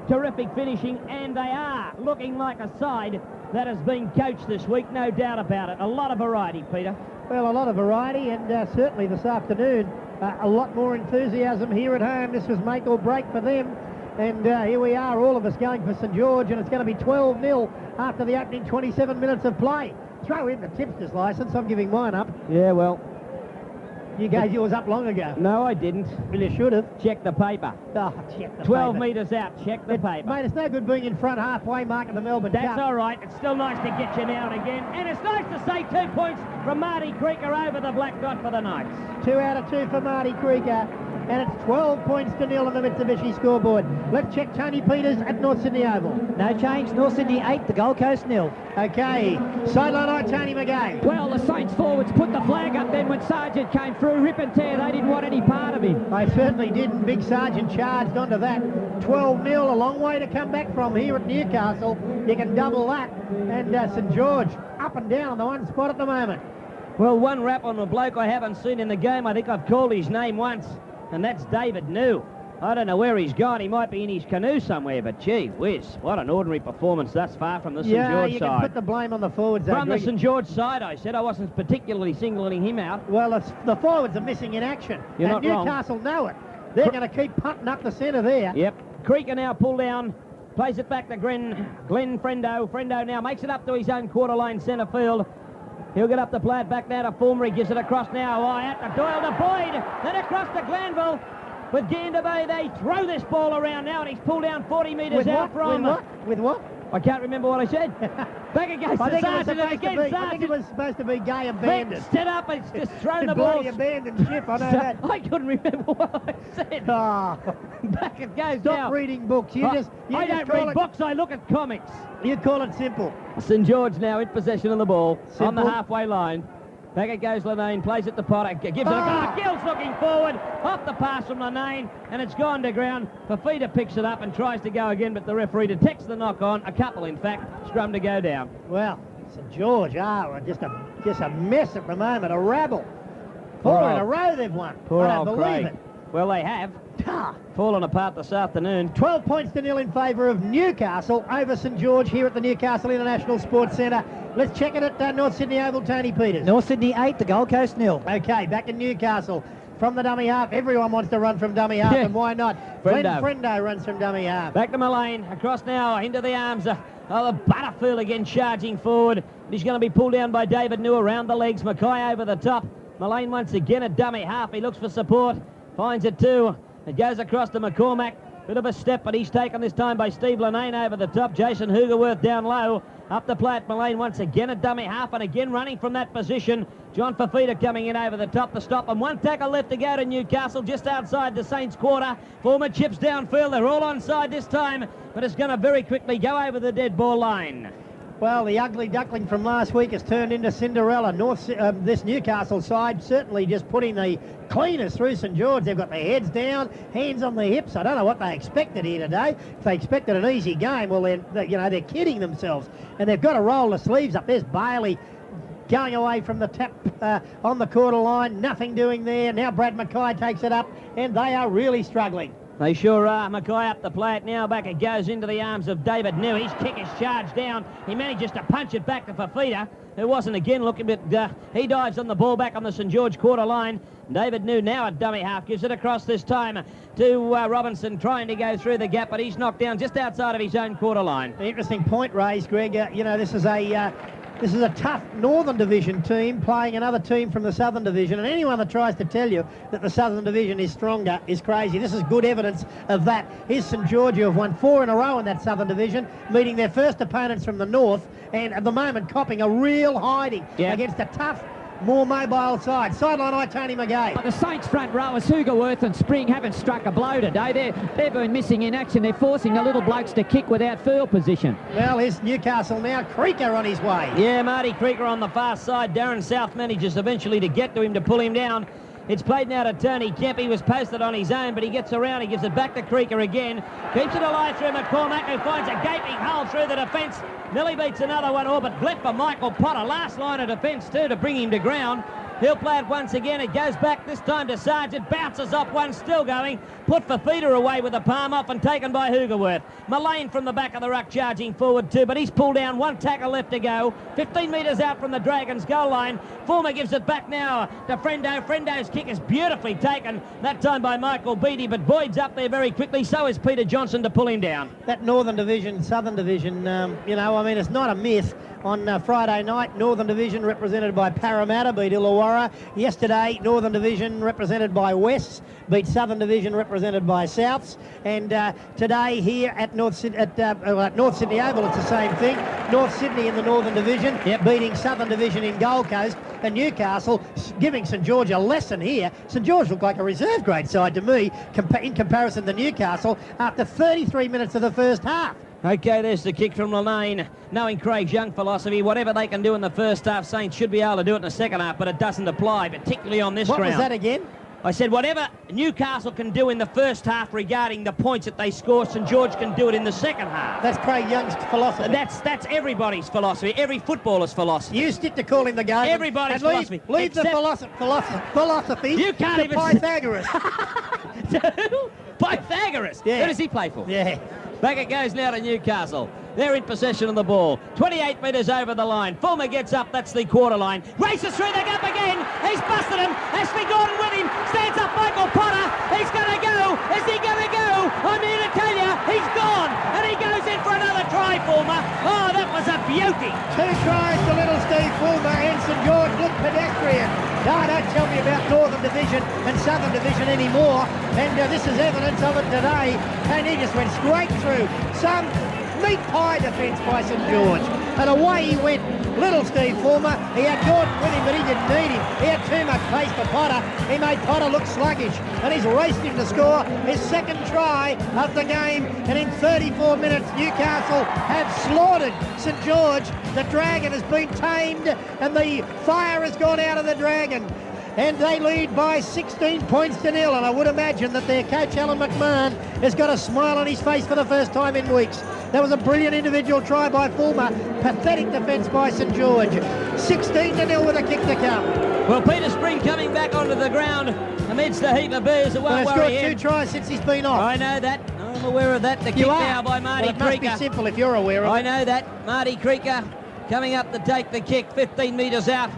Terrific finishing, and they are looking like a side that has been coached this week, no doubt about it. A lot of variety, Peter. Well, a lot of variety, and certainly this afternoon, a lot more enthusiasm here at home. This was make or break for them. And here we are, all of us going for St George, and it's going to be 12-0 after the opening 27 minutes of play. Throw in the tipster's licence. I'm giving mine up. Yeah, well, you gave yours up long ago. no, I didn't. Well, you should have. Check the paper. Oh, check the 12 paper. metres out, check the paper. Mate, it's no good being in front halfway mark of the Melbourne Cup. That's all right. It's still nice to get you now and again. And it's nice to say 2 points from Marty Creaker over the black dot for the Knights. 2 out of 2 for Marty Creaker. And it's 12 points to 0 on the Mitsubishi scoreboard. Let's check Tony Peters at North Sydney Oval. No change. North Sydney 8, the Gold Coast 0. Okay, sideline eye, Tony McGay. Well, the Saints forwards put the flag up then when Sargent came through, rip and tear. They didn't want any part of him. They certainly didn't. Big Sargent charged onto that. 12-0, a long way to come back from here at Newcastle. You can double that. And St George up and down on the one spot at the moment. Well, one rap on a bloke I haven't seen in the game. I think I've called his name once, and that's David New. I don't know where he's gone. He might be in his canoe somewhere, but gee whiz, what an ordinary performance thus far from the St George Yeah, you side. can put the blame on the forwards. From the St George side, I said. I wasn't particularly singling him out. Well, the forwards are missing in action. You're and not wrong. Newcastle know it. They're going to keep punting up the centre there. Yep. Creaker now pulled down, plays it back to Glenn Friendo. Friendo now makes it up to his own quarter line centre field. He'll get up to play it back now to Fulmer. He gives it across now. Out to Doyle to Boyd. Then across to Glanville. With Gander Bay, they throw this ball around now, and he's pulled down 40 metres out from... With what? I can't remember what I said. Back against the Sergeant, and again I think Sergeant. it was supposed to be Gay abandoned. Set up, and it's just thrown the ball. Bloody abandoned ship, I know that. I couldn't remember what I said. Oh. Back it goes Stop now. reading books. I don't read books, I look at comics. You call it simple. St George now in possession of the ball on the Simple. halfway line. Back it goes Lanane, plays it to Potter, gives it a go. Gill's looking forward, off the pass from Lanane, and it's gone to ground. Fafita picks it up and tries to go again, but the referee detects the knock on, a couple in fact, scrum to go down. Well, St George are just a mess at the moment, a rabble. Poor 4 in old- a row they've won. Poor I old don't believe Craig. it. Well, they have. Ah. Fallen apart this afternoon. 12 points to 0 in favour of Newcastle over St George here at the Newcastle International Sports Centre. Let's check it at North Sydney Oval, Tony Peters. North Sydney 8, the Gold Coast 0. Okay, back in Newcastle. from the dummy half. Everyone wants to run from dummy half, and why not? Friendo runs from dummy half. Back to Mullane, across now, into the arms of the Butterfield again, charging forward. He's going to be pulled down by David New around the legs. Mackay over the top. Mullane once again at dummy half. He looks for support, finds it too. It goes across to McCormack. Bit of a step, but he's taken this time by Steve Linane over the top. Jason Hoogerworth down low. Up the plate, Mullane once again at dummy half, and again running from that position. John Fafita coming in over the top to stop, and one tackle left to go to Newcastle, just outside the Saints' quarter. Former chips downfield. They're all onside this time, but it's going to very quickly go over the dead ball line. Well, the ugly duckling from last week has turned into Cinderella. This Newcastle side certainly just putting the cleaners through St George. They've got their heads down, hands on their hips. I don't know what they expected here today. If they expected an easy game, well, they're kidding themselves. And they've got to roll the sleeves up. There's Bailey going away from the tap on the quarter line. Nothing doing there. Now Brad Mackay takes it up, and they are really struggling. They sure are. Mackay up the plate now. Back it goes into the arms of David New. His kick is charged down. He manages to punch it back to Fafita, who wasn't again looking, but he dives on the ball back on the St George quarter line. David New now at dummy half, gives it across this time to Robinson, trying to go through the gap, but he's knocked down just outside of his own quarter line. An interesting point raised, Greg. This is a tough Northern Division team playing another team from the Southern Division, and anyone that tries to tell you that the Southern Division is stronger is crazy. This is good evidence of that. Here's St George, who have won 4 in a row in that Southern Division, meeting their first opponents from the North, and at the moment copping a real hiding against a tough, more mobile side. Sideline eye, Tony McGay. The Saints front rowers, Hoogerworth and Spring, haven't struck a blow today. They've been missing in action. They're forcing the little blokes to kick without field position. Well, here's Newcastle now. Creeker on his way. Yeah, Marty Creeker on the far side. Darren South manages eventually to get to him to pull him down. It's played now to Tony Kemp. He was posted on his own, but he gets around. He gives it back to Creeker again. Keeps it alive through McCormack, who finds a gaping hole through the defence. Nearly beats another one, but left for Michael Potter. Last line of defence too to bring him to ground. He'll play it once again. It goes back this time to Sargent. Bounces off one, still going. Put Fafita away with the palm off and taken by Hoogerworth. Mullane from the back of the ruck charging forward too, but he's pulled down. One tackle left to go. 15 metres out from the Dragons' goal line. Former gives it back now to Friendo. Frendo's kick is beautifully taken, that time by Michael Beattie, but Boyd's up there very quickly. So is Peter Johnson to pull him down. That Northern Division, Southern Division, it's not a myth. On Friday night, Northern Division represented by Parramatta beat Illawarra. Yesterday, Northern Division represented by Wests beat Southern Division represented by Souths. And today here at North Sydney Oval, it's the same thing. North Sydney in the Northern Division beating Southern Division in Gold Coast. And Newcastle giving St George a lesson here. St George looked like a reserve grade side to me in comparison to Newcastle after 33 minutes of the first half. Okay, there's the kick from Linane. Knowing Craig's young philosophy, whatever they can do in the first half, Saints should be able to do it in the second half, but it doesn't apply, particularly on this ground. What was that again? I said whatever Newcastle can do in the first half regarding the points that they score, St George can do it in the second half. That's Craig Young's philosophy. That's everybody's philosophy, every footballer's philosophy. You stick to calling the game. Everybody's philosophy. Leave the philosophy you can't to even Pythagoras. Pythagoras? Yeah. Who does he play for? Yeah. Back it goes now to Newcastle. They're in possession of the ball. 28 metres over the line. Fulmer gets up. That's the quarter line. Races through the gap again. He's busted him. Ashley Gordon with him. Stands up Michael Potter. He's going to go. Is he going to go? I'm here to tell you, he's gone. And he goes in for another try, Fulmer. Oh, that was a beauty. 2 tries to little Steve Fulmer, and St George looked pedestrian. No, don't tell me about Northern Division and Southern Division anymore. And this is evidence of it today. And he just went straight through. Some meat pie defence by St George. And away he went. Little Steve Fulmer. He had Gordon with him, but he didn't need him. He had too much pace for Potter. He made Potter look sluggish. And he's raced him to score his second try of the game. And in 34 minutes, Newcastle have slaughtered St George. The Dragon has been tamed and the fire has gone out of the Dragon. And they lead by 16 points to 0. And I would imagine that their coach, Alan McMahon, has got a smile on his face for the first time in weeks. That was a brilliant individual try by Fulmer. Pathetic defence by St George. 16 to 0 with a kick to come. Well, Peter Spring coming back onto the ground amidst a heap of boos. It won't worry him. He's got 2 tries since he's been off. I know that. I'm aware of that. The kick now by Marty Creeker. It must be simple if you're aware of it. I know that. Marty Creeker coming up to take the kick, 15 metres out.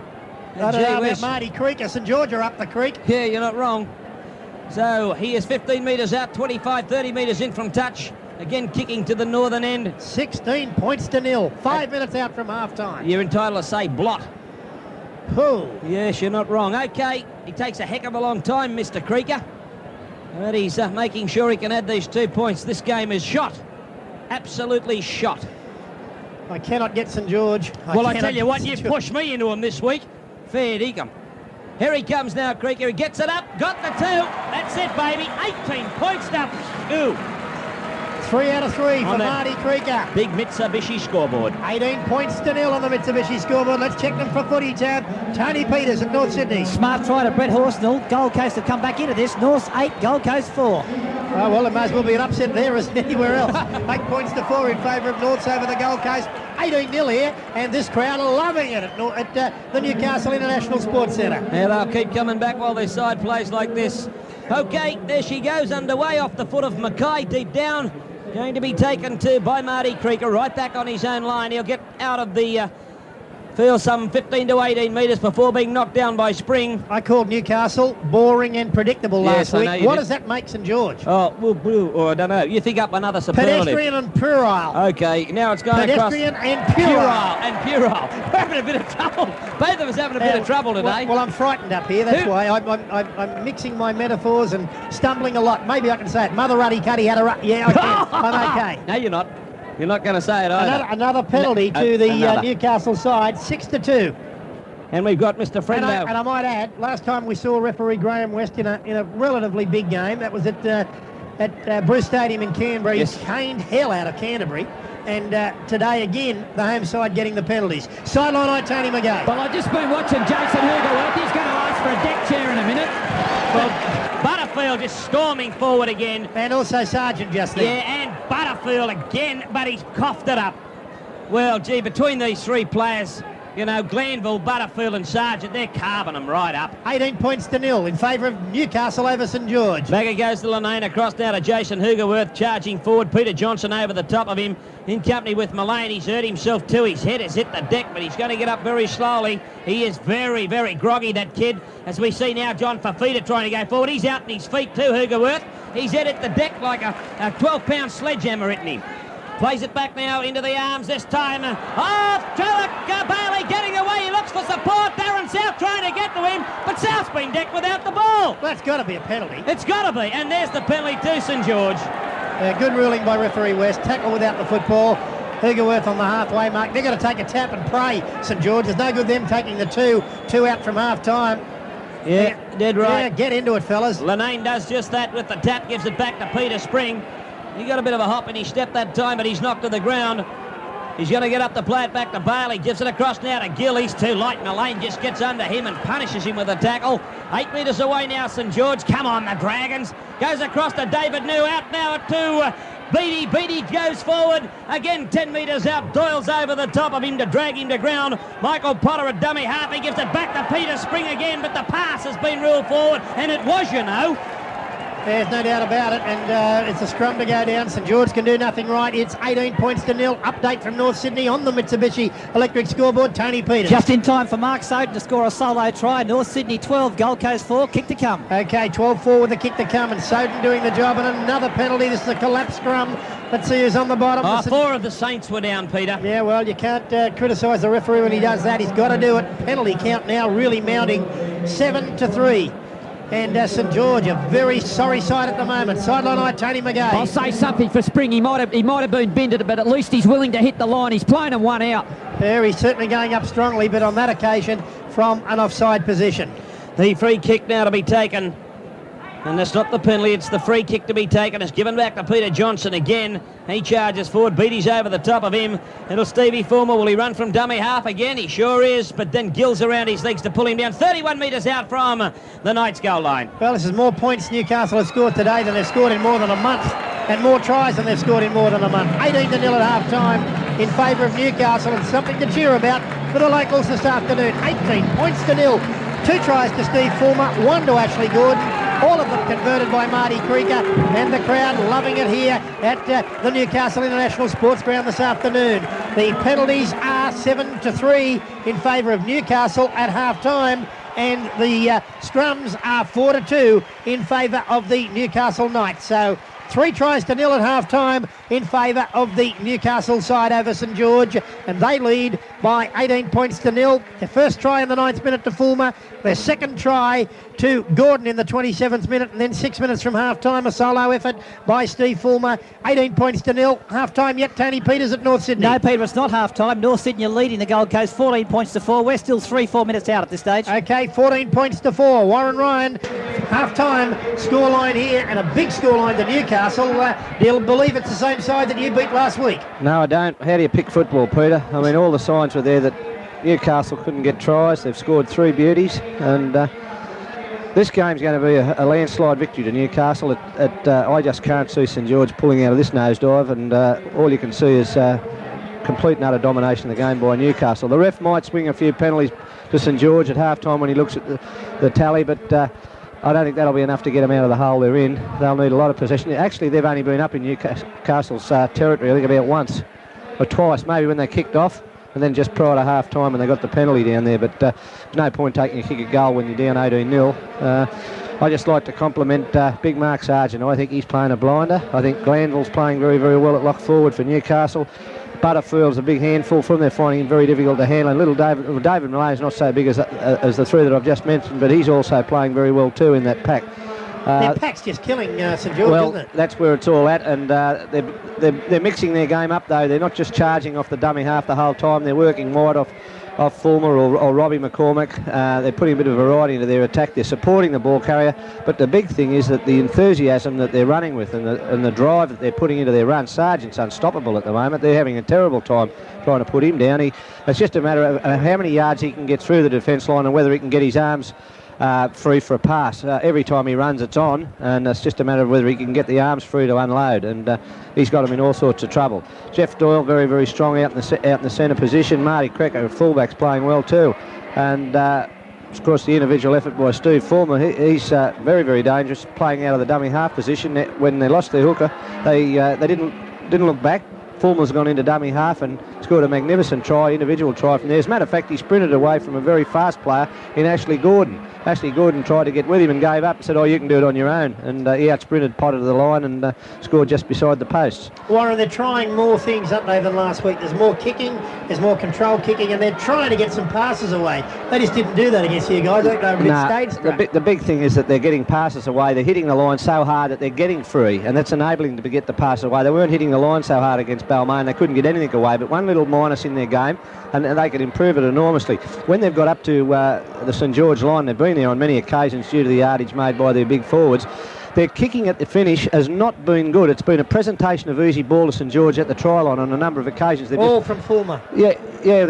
I don't know about whiz. Marty Creek. St George are up the creek. Yeah, you're not wrong. So he is 15 metres out, 25, 30 metres in from touch. Again, kicking to the northern end. 16 points to nil. 5 minutes out from half-time. You're entitled to say blot. Oh. Yes, you're not wrong. OK, he takes a heck of a long time, Mr. Creeker. But he's making sure he can add these 2 points. This game is shot. Absolutely shot. I cannot get St George. Well, I tell you what, you've pushed me into him this week. Fair dinkum. Here he comes now, Creeker. He gets it up. Got the 2. That's it, baby. 18 points up. Ooh. 3 out of 3 for On Marty Creeker. Big Mitsubishi scoreboard. 18 points to nil on the Mitsubishi scoreboard. Let's check them for footy time. Tony Peters at North Sydney. Smart try to Brett Horsnell. Gold Coast have come back into this. North's 8, Gold Coast 4. Oh, well, it may as well be an upset there as anywhere else. 8 points to 4 in favour of Norths over the Gold Coast. 18-0 here, and this crowd are loving it at the Newcastle International Sports Centre. Yeah, they'll keep coming back while their side plays like this. OK, there she goes, underway off the foot of Mackay, deep down. Going to be taken to by Marty Creeker, right back on his own line. He'll get out of the field some 15 to 18 metres before being knocked down by Spring. I called Newcastle boring and predictable last week. What did. does that make St George? Oh, well, I don't know. You think up another superlative. Pedestrian and puerile. OK, now it's going Pedestrian across. and puerile. And puerile. We're having a bit of trouble. Both of us having a bit of trouble today. Well, I'm frightened up here. That's why I'm mixing my metaphors and stumbling a lot. Maybe I can say it. Mother Ruddy Cuddy had a... Yeah, I can. I'm OK. No, you're not. You're not going to say it either. Another penalty to the Newcastle side, 6-2. And we've got Mr. Friendo. And I might add, last time we saw referee Graham West in a relatively big game, that was at Bruce Stadium in Canberra. Yes. He caned hell out of Canterbury. And today again, the home side getting the penalties. Sideline eye, Tony McGay. Well, I've just been watching Jason Hoogerworth. He's going to ask for a deck chair in a minute. Well, Butterfield just storming forward again. And also Sargent just there. Yeah, and Butterfield again, but he's coughed it up. Well, gee, between these 3 players, you know, Glanville, Butterfield and Sargent, they're carving them right up. 18 points to nil in favour of Newcastle over St George. Back it goes to Lanane, across now to Jason Hoogerworth, charging forward. Peter Johnson over the top of him, in company with Mullane. He's hurt himself too. His head has hit the deck, but he's going to get up very slowly. He is very, very groggy, that kid. As we see now, John Fafita trying to go forward. He's out on his feet too, Hoogerworth. He's head at the deck like a 12-pound sledgehammer hitting him. Plays it back now into the arms this time. Off Bailey getting away. He looks for support. Darren South trying to get to him, but South's been decked without the ball. Well, that's got to be a penalty. It's got to be, and there's the penalty to St George. Good ruling by referee West. Tackle without the football. Hoogerworth on the halfway mark. They've got to take a tap and pray, St George. There's no good them taking the two out from half-time. Yeah, dead right. Yeah, get into it, fellas. Lanane does just that with the tap, gives it back to Peter Spring. He got a bit of a hop in his step that time, but he's knocked to the ground. He's going to get up to play it back to Bailey. Gives it across now to Gill. He's too light. Mullane just gets under him and punishes him with a tackle. 8 metres away now, St George. Come on, the Dragons. Goes across to David New. Out now to Beattie. Beattie goes forward. Again, 10 metres out. Doyle's over the top of him to drag him to ground. Michael Potter at dummy half. He gives it back to Peter Spring again, but the pass has been ruled forward, and it was, you know. There's no doubt about it, and it's a scrum to go down. St George can do nothing right. It's 18 points to nil. Update from North Sydney on the Mitsubishi Electric scoreboard. Tony Peters. Just in time for Mark Soden to score a solo try. North Sydney 12, Gold Coast 4, kick to come. Okay, 12-4 with the kick to come, and Soden doing the job, and another penalty. This is a collapse scrum. Let's see who's on the bottom. 4 of the Saints were down, Peter. Yeah, well, you can't criticise the referee when he does that. He's got to do it. Penalty count now really mounting, 7-3. And St George, a very sorry side at the moment. Sideline eye, Tony McGay. I'll say something for Spring. He might have been bended, but at least he's willing to hit the line. He's playing him one out. There, he's certainly going up strongly, but on that occasion from an offside position. The free kick now to be taken. And that's not the penalty, it's the free kick to be taken. It's given back to Peter Johnson again. He charges forward, Beattie's over the top of him. It'll Stevie Fulmer. Will he run from dummy half again? He sure is, but then Gill's around his legs to pull him down. 31 metres out from the Knights goal line. Well, this is more points Newcastle have scored today than they've scored in more than a month, and more tries than they've scored in more than a month. 18-0 at half-time in favour of Newcastle, and something to cheer about for the locals this afternoon. 18 points to nil. 2 tries to Steve Fulmer, 1 to Ashley Gordon. All of them converted by Marty Creeker, and the crowd loving it here at the Newcastle International Sports Ground this afternoon. The penalties are 7-3 in favour of Newcastle at half-time, and the scrums are 4-2 in favour of the Newcastle Knights. So 3-0 at half-time in favour of the Newcastle side over St George, and they lead by 18-0. Their first try in the 9th minute to Fulmer, their second try to Gordon in the 27th minute, and then 6 minutes from half-time, a solo effort by Steve Fulmer. 18-0, half-time yet. Tony Peters at North Sydney. No, Peter, it's not half-time. North Sydney are leading the Gold Coast 14-4. We're still 3-4 minutes out at this stage. Okay, 14-4. Warren Ryan, half-time scoreline here, and a big scoreline to Newcastle. Do you believe it's the same side that you beat last week? No, I don't. How do you pick football, Peter? I mean, all the signs were there that Newcastle couldn't get tries. They've scored 3 beauties, and this game's going to be a landslide victory to Newcastle. I just can't see St George pulling out of this nosedive, and all you can see is complete and utter domination of the game by Newcastle. The ref might swing a few penalties to St George at half-time when he looks at the tally, but I don't think that'll be enough to get them out of the hole they're in. They'll need a lot of possession. Actually, they've only been up in Newcastle's territory, I think, about once or twice, maybe when they kicked off, and then just prior to half-time when they got the penalty down there. But no point taking a kick a goal when you're down 18-0. I just like to compliment Big Mark Sargent. I think he's playing a blinder. I think Glanville's playing very, very well at lock forward for Newcastle. Butterfield's a big handful from them. They're finding him very difficult to handle. And little David Mallay's not so big as the three that I've just mentioned, but he's also playing very well too in that pack. Their pack's just killing St George, well, isn't it? That's where it's all at, and they're mixing their game up though. They're not just charging off the dummy half the whole time. They're working wide off Fulmer or Robbie McCormick. They're putting a bit of variety into their attack. They're supporting the ball carrier, but the big thing is that the enthusiasm that they're running with and the drive that they're putting into their run. Sargent's unstoppable at the moment. They're having a terrible time trying to put him down. It's just a matter of how many yards he can get through the defence line and whether he can get his arms free for a pass. Every time he runs, it's on, and it's just a matter of whether he can get the arms free to unload, and he's got him in all sorts of trouble. Jeff Doyle, very, very strong out in the centre position. Marty Krecker, fullback's playing well too, and of course the individual effort by Steve Fulmer. He's very, very dangerous, playing out of the dummy half position. When they lost their hooker, they didn't look back. Fulmer's gone into dummy half and scored a magnificent individual try from there. As a matter of fact, he sprinted away from a very fast player in Ashley Gordon. Ashley Gordon tried to get with him and gave up and said, you can do it on your own. And he out-sprinted Potter to the line and scored just beside the posts. Warren, they're trying more things, aren't they, than last week? There's more kicking, there's more control kicking, and they're trying to get some passes away. They just didn't do that against you guys. I think they were a bit stage-struck. The big thing is that they're getting passes away. They're hitting the line so hard that they're getting free, and that's enabling them to get the passes away. They weren't hitting the line so hard against Balmain. They couldn't get anything away, but one little minus in their game, and they could improve it enormously. When they've got up to the St George line, they've been there on many occasions due to the yardage made by their big forwards. Their kicking at the finish has not been good. It's been a presentation of easy ball to St George at the try line on a number of occasions. All from Fulmer. Yeah,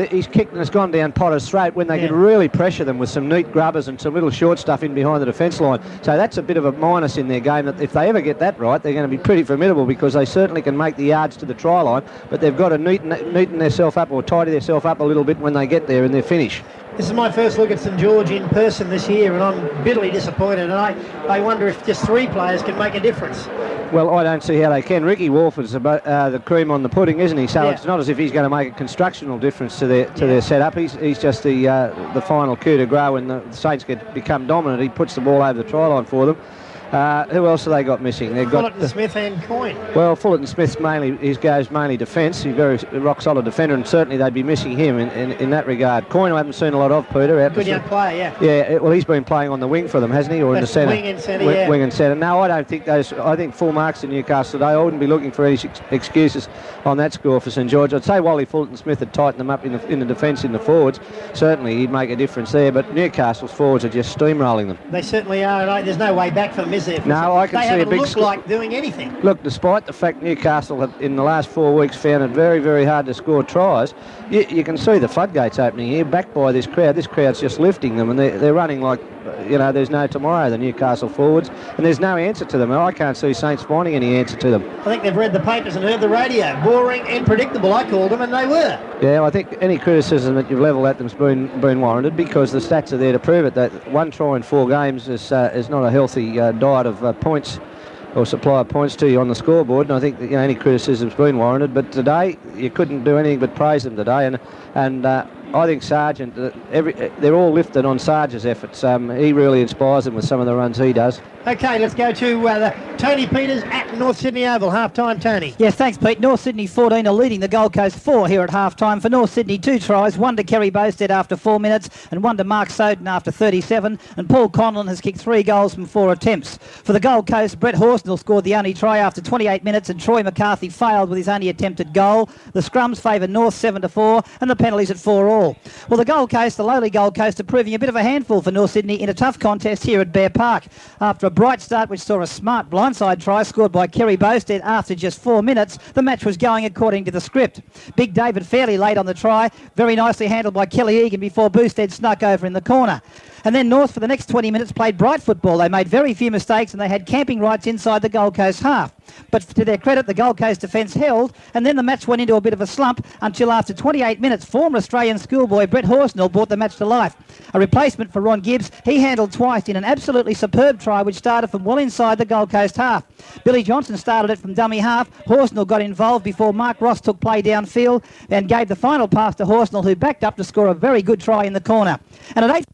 he's kicked and it's gone down Potter's throat when they can really pressure them with some neat grubbers and some little short stuff in behind the defence line. So that's a bit of a minus in their game, that if they ever get that right, they're going to be pretty formidable, because they certainly can make the yards to the try line, but they've got to neaten themselves up or tidy themselves up a little bit when they get there in their finish. This is my first look at St George in person this year, and I'm bitterly disappointed, and I wonder if just 3 players can make a difference. Well, I don't see how they can. Ricky Walford's the cream on the pudding, isn't he? So it's not as if he's going to make a constructional difference to their setup. He's just the final coup de grace when the Saints become dominant. He puts the ball over the try line for them. Who else have they got missing? They've got Fullerton Smith and Coyne. Well, Fullerton Smith's goes mainly defence. He's a very rock-solid defender, and certainly they'd be missing him in that regard. Coyne I haven't seen a lot of, Peter. Good young player, yeah. Yeah, well, he's been playing on the wing for them, hasn't he? Or in the centre? Wing and centre, Wing and centre. No, I don't think those... I think full marks in Newcastle today. I wouldn't be looking for any excuses on that score for St George. I'd say Wally Fullerton Smith had tightened them up in the defence in the forwards. Certainly he'd make a difference there, but Newcastle's forwards are just steamrolling them. They certainly are, and there's no way back for them, is there? No, I can see a big look like doing anything. Look, despite the fact Newcastle have in the last 4 weeks found it very, very hard to score tries, you can see the floodgates opening here, backed by this crowd. This crowd's just lifting them, and they're running like, there's no tomorrow, the Newcastle forwards, and there's no answer to them. I can't see Saints finding any answer to them. I think they've read the papers and heard the radio. Boring and predictable, I called them, and they were. Yeah, I think any criticism that you've levelled at them's been warranted, because the stats are there to prove it. That 1 try in 4 games is not a healthy diet of points or supply points to you on the scoreboard, and I think that, any criticism's been warranted. But today you couldn't do anything but praise them today, and I think Sargent, they're all lifted on Sargent's efforts. He really inspires them with some of the runs he does. Okay, let's go to Tony Peters at North Sydney Oval. Half-time, Tony. Yes, thanks, Pete. North Sydney 14 are leading the Gold Coast 4 here at half-time. For North Sydney, 2 tries, one to Kerry Bowstead after 4 minutes and one to Mark Soden after 37. And Paul Conlon has kicked 3 goals from 4 attempts. For the Gold Coast, Brett Horsnell scored the only try after 28 minutes and Troy McCarthy failed with his only attempted goal. The scrums favour North 7-4 and the penalties at 4-all. Well, the Gold Coast, the lowly Gold Coast, are proving a bit of a handful for North Sydney in a tough contest here at Bear Park. After a bright start which saw a smart blindside try scored by Kerry Bowstead after just 4 minutes, the match was going according to the script. Big David fairly late on the try, very nicely handled by Kelly Egan before Bowstead snuck over in the corner. And then North for the next 20 minutes played bright football. They made very few mistakes and they had camping rights inside the Gold Coast half. But to their credit, the Gold Coast defence held, and then the match went into a bit of a slump until after 28 minutes, former Australian schoolboy Brett Horsnell brought the match to life. A replacement for Ron Gibbs, he handled twice in an absolutely superb try which started from well inside the Gold Coast half. Billy Johnson started it from dummy half. Horsnell got involved before Mark Ross took play downfield and gave the final pass to Horsnell, who backed up to score a very good try in the corner. And at 8...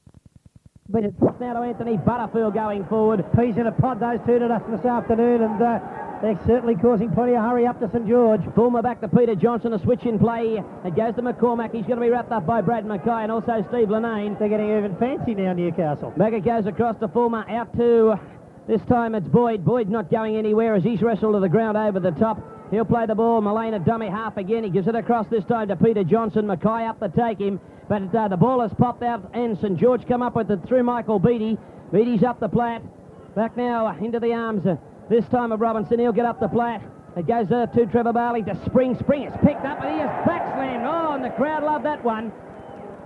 But it's now to Anthony Butterfield going forward. Peas in a pod, those two to us this afternoon, and they're certainly causing plenty of hurry up to St George. Fulmer back to Peter Johnson, a switch in play. It goes to McCormack. He's going to be wrapped up by Brad Mackay and also Steve Lanane. They're getting even fancy now, Newcastle. Back it goes across to Fulmer, out to... This time it's Boyd. Boyd's not going anywhere as he's wrestled to the ground over the top. He'll play the ball. Mullane at dummy half again. He gives it across this time to Peter Johnson. Mackay up to take him. But the ball has popped out and St George come up with it through Michael Beattie. Beattie's up the flat. Back now into the arms this time of Robinson. He'll get up the flat. It goes to Trevor Bailey to Spring. Spring is picked up and he is backslammed. Oh, and the crowd love that one.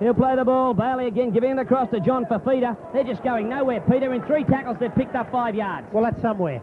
He'll play the ball. Bailey again giving it across to John Fafita. They're just going nowhere, Peter. In 3 tackles, they've picked up 5 yards. Well, that's somewhere.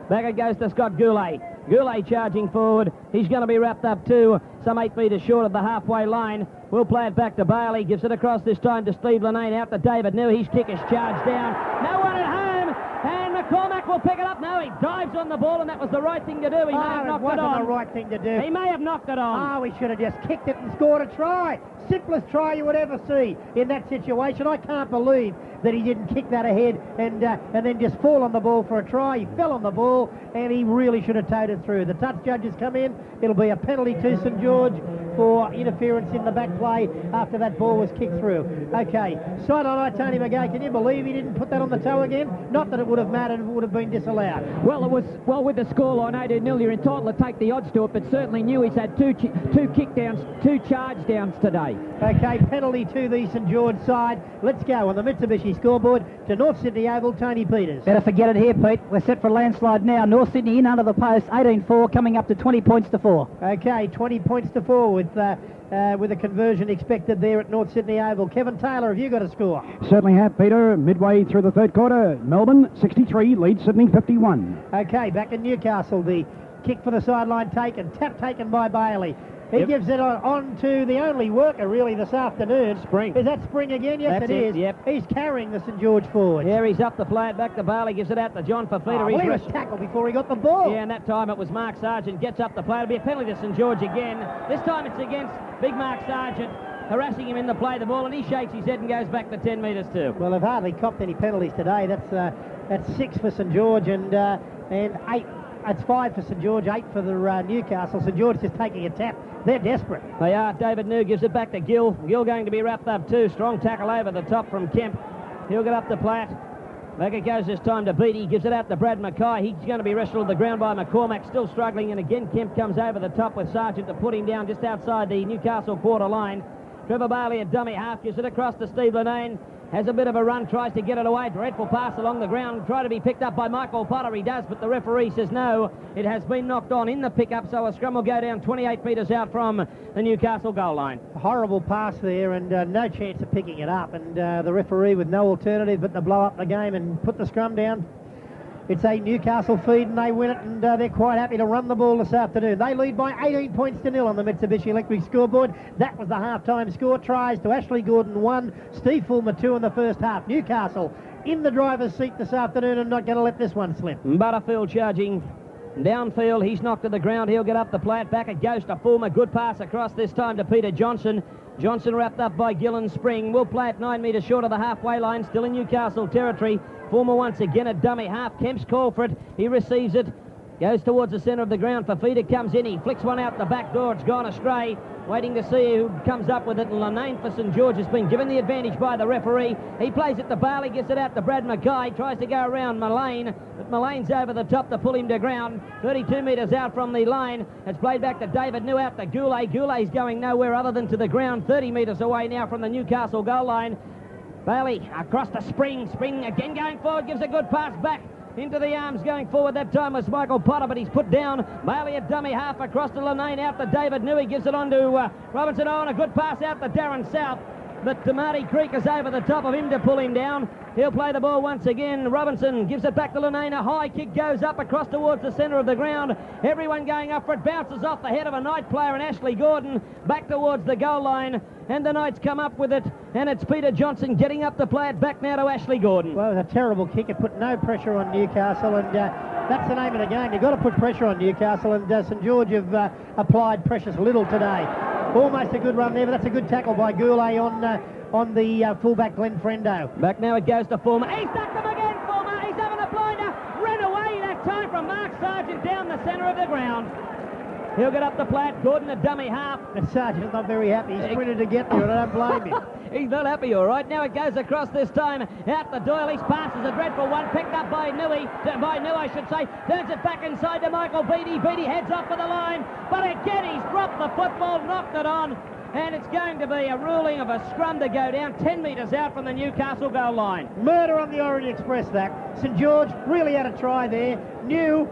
Back it goes to Scott Goulet. Goulet charging forward. He's going to be wrapped up too, some 8 metres short of the halfway line. We'll play it back to Bailey. Gives it across this time to Steve Lanane. Out to David New. His kick is charged down. No one at home. And McCormack will pick it up. No, he dives on the ball, and that was the right thing to do. He may have knocked it on. It wasn't the right thing to do. He may have knocked it on. Oh, he should have just kicked it and scored a try. Simplest try you would ever see in that situation. I can't believe that he didn't kick that ahead and then just fall on the ball for a try. He fell on the ball and he really should have towed it through. The touch judges come in. It'll be a penalty to St George for interference in the back play after that ball was kicked through. Okay, sideline Tony McGay. Can you believe he didn't put that on the toe again? Not that it would have mattered if it would have been disallowed. Well, with the scoreline 18-0, you're entitled to take the odds to it, but certainly Newey's had two kick downs, 2 charge downs today. Okay, penalty to the St George side. Let's go on the Mitsubishi scoreboard to North Sydney Oval, Tony Peters. Better forget it here, Pete. We're set for a landslide now. North Sydney in under the post, 18-4, coming up to 20 points to 4. Okay, 20 points to 4 with a conversion expected there at North Sydney Oval. Kevin Taylor, have you got a score? Certainly have, Peter. Midway through the third quarter, Melbourne 63 leads Sydney 51. Okay, back in Newcastle, the kick for the sideline taken, tap taken by Bailey. He gives it on to the only worker, really, this afternoon. Spring. Is that Spring again? Yes, That's it is. Yep. He's carrying the St George forward. Yeah, he's up the flat, back to Bailey, gives it out to John Fafita. He was tackled before he got the ball. Yeah, and that time it was Mark Sargent, gets up the play. It'll be a penalty to St George again. This time it's against big Mark Sargent, harassing him in the play the ball, and he shakes his head and goes back to 10 metres too. Well, they've hardly copped any penalties today. That's 6 for St George and 8. That's 5 for St George, 8 for the Newcastle. St George just taking a tap. They're desperate. They are. David New gives it back to Gill. Gill going to be wrapped up too. Strong tackle over the top from Kemp. He'll get up the flat. Back it goes this time to Beattie. Gives it out to Brad Mackay. He's going to be wrestled to the ground by McCormack. Still struggling. And again, Kemp comes over the top with Sargent to put him down just outside the Newcastle quarter line. Trevor Bailey at dummy half. Gives it across to Steve Lanane. Has a bit of a run, tries to get it away. Dreadful pass along the ground. Try to be picked up by Michael Potter. He does, but the referee says no. It has been knocked on in the pickup, so a scrum will go down 28 metres out from the Newcastle goal line. A horrible pass there and no chance of picking it up. And the referee with no alternative but to blow up the game and put the scrum down. It's a Newcastle feed and they win it, and they're quite happy to run the ball this afternoon. They lead by 18 points to 0 on the Mitsubishi Electric scoreboard. That was the half-time score. Tries to Ashley Gordon 1, Steve Fulmer 2 in the first half. Newcastle in the driver's seat this afternoon and not going to let this one slip. Butterfield charging downfield. He's knocked to the ground. He'll get up the flat. Back it goes to Fulmer. Good pass across this time to Peter Johnson. Johnson wrapped up by Gillen Spring. Will play it 9 metres short of the halfway line. Still in Newcastle territory. Fulmer once again a dummy half. Kemp's call for it. He receives it. Goes towards the centre of the ground. Fafita comes in. He flicks one out the back door. It's gone astray. Waiting to see who comes up with it. And Lanane for St George has been given the advantage by the referee. He plays it to Barley, gets it out to Brad Mackay, tries to go around Mullane, but Mullane's over the top to pull him to ground. 32 metres out from the line. It's played back to David New, out to Goulet. Goulet's going nowhere other than to the ground. 30 metres away now from the Newcastle goal line. Bailey across to Spring. Spring again going forward, gives a good pass back into the arms going forward. That time was Michael Potter, but he's put down. Bailey at dummy half across to Lanane, out to David Newey, gives it on to Robinson Owen. A good pass out to Darren South, but Marty Creek is over the top of him to pull him down. He'll play the ball once again. Robinson gives it back to Lanane. A high kick goes up across towards the centre of the ground. Everyone going up for it. Bounces off the head of a Knight player and Ashley Gordon back towards the goal line. And the Knights come up with it. And it's Peter Johnson getting up to play it back now to Ashley Gordon. Well, it was a terrible kick. It put no pressure on Newcastle. And that's the name of the game. You've got to put pressure on Newcastle. And St George have applied precious little today. Almost a good run there, but that's a good tackle by Goulet on the fullback Glenn Frendo. Back now it goes to Fulmer. He's stuck them again, Fulmer. He's having a blinder. Ran away that time from Mark Sargent down the centre of the ground. He'll get up the flat. Gordon a dummy half. And Sargent's not very happy. He's sprinted to get there, and I don't blame him. He's not happy, all right. Now it goes across this time. Out the Doyle. His pass is a dreadful one. Picked up by Newey. By New, I should say. Turns it back inside to Michael Beattie. Beattie heads off for the line. But again, he's dropped the football, knocked it on. And it's going to be a ruling of a scrum to go down 10 metres out from the Newcastle goal line. Murder on the Orient Express, that. St George really had a try there. New,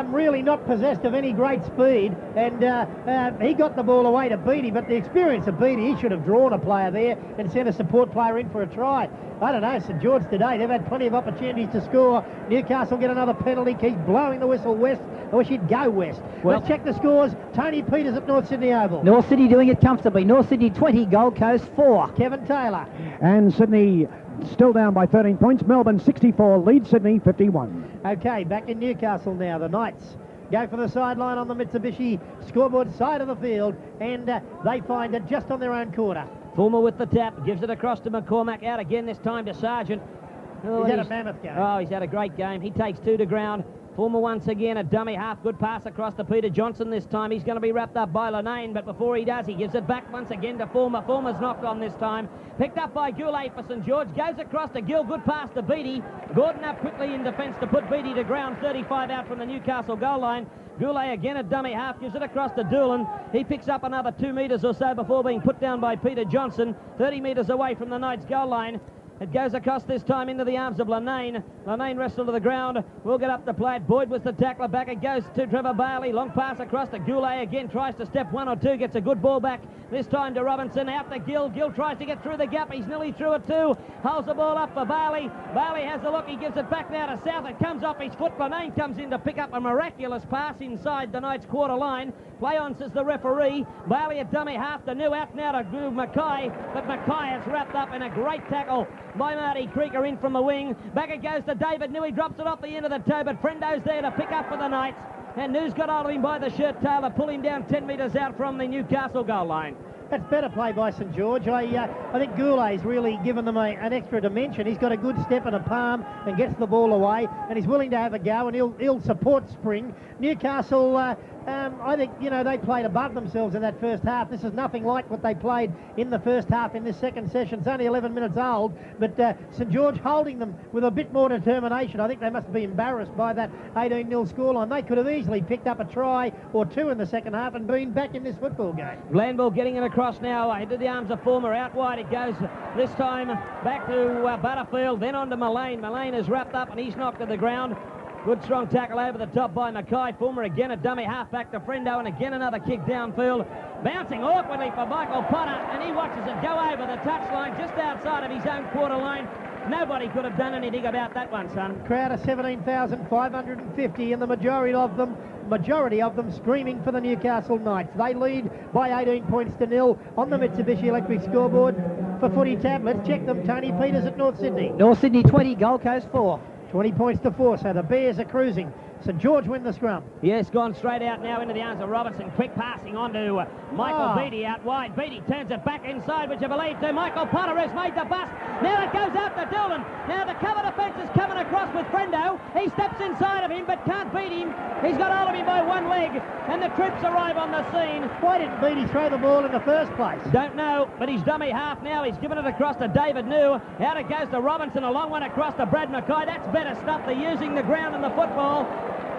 really not possessed of any great speed, and he got the ball away to Beattie, but the experience of Beattie, he should have drawn a player there and sent a support player in for a try. I don't know, St George today, they've had plenty of opportunities to score. Newcastle get another penalty, keeps blowing the whistle west. I wish he'd go west. Well, let's check the scores. Tony Peters at North Sydney Oval. North Sydney doing it comfortably. North Sydney 20, Gold Coast 4. Kevin Taylor. And Sydney still down by 13 points. Melbourne 64, lead Sydney 51. Okay, back in Newcastle now. The Knights go for the sideline on the Mitsubishi scoreboard side of the field, and they find it just on their own quarter. Fulmer with the tap, gives it across to McCormack, out again this time to Sargent. He's had a mammoth game. Oh, he's had a great game. He takes 2 to ground. Fulmer once again, a dummy half. Good pass across to Peter Johnson this time. He's going to be wrapped up by Lanane, but before he does, he gives it back once again to Fulmer. Fulmer's knocked on this time. Picked up by Goulet for St George. Goes across to Gill. Good pass to Beattie. Gordon up quickly in defence to put Beattie to ground. 35 out from the Newcastle goal line. Goulet again a dummy half, gives it across to Doolan. He picks up another 2 metres or so before being put down by Peter Johnson. 30 metres away from the Knights goal line. It goes across this time into the arms of Lanane. Lanane wrestled to the ground. Will get up the plate. Boyd was the tackler. Back it goes to Trevor Bailey. Long pass across to Goulet again. Tries to step 1 or 2. Gets a good ball back. This time to Robinson. Out to Gill. Gill tries to get through the gap. He's nearly through it too. Holds the ball up for Bailey. Bailey has a look. He gives it back now to South. It comes off his foot. Lanane comes in to pick up a miraculous pass inside the Knights quarter line. Play on, says the referee. Bailey a dummy half to New. Out now to Mackay. But Mackay is wrapped up in a great tackle by Marty Creeker in from the wing. Back it goes to David New. He drops it off the end of the toe, but Frendo's there to pick up for the Knights. And New's got hold of him by the shirt tail to pull him down 10 metres out from the Newcastle goal line. That's better play by St George. I think Goulet's really given them an extra dimension. He's got a good step and a palm and gets the ball away, and he's willing to have a go, and he'll support Spring. Newcastle, I think, they played above themselves in that first half. This is nothing like what they played in the first half in this second session. It's only 11 minutes old, but St George holding them with a bit more determination. I think they must be embarrassed by that 18-0 scoreline. They could have easily picked up a try or 2 in the second half and been back in this football game. Glanville getting it across now into the arms of Fulmer. Out wide it goes this time back to Butterfield, then on to Mullane. Mullane is wrapped up and he's knocked to the ground. Good strong tackle over the top by Mackay. Fulmer again a dummy half back to Frendo, and again another kick downfield. Bouncing awkwardly for Michael Potter, and he watches it go over the touchline just outside of his own quarter line. Nobody could have done anything about that one, son. Crowd of 17,550, and the majority of them screaming for the Newcastle Knights. They lead by 18 points to 0 on the Mitsubishi Electric scoreboard. for footy tablets. Check them, Tony Peters at North Sydney. North Sydney 20, Gold Coast 4. 20 points to 4, so the Bears are cruising. St George win the scrum. Yes, gone straight out now into the arms of Robinson. Quick passing on to Michael Beattie out wide. Beattie turns it back inside, which I believe to Michael Potter, who's made the bust. Now it goes out to Dillon. Now the cover defence is coming across with Frendo. He steps inside of him but can't beat him. He's got hold of him by one leg, and the troops arrive on the scene. Why didn't Beattie throw the ball in the first place? Don't know, but he's dummy half now. He's given it across to David New. Out it goes to Robinson. A long one across to Brad Mackay. That's better stuff. They're using the ground and the football.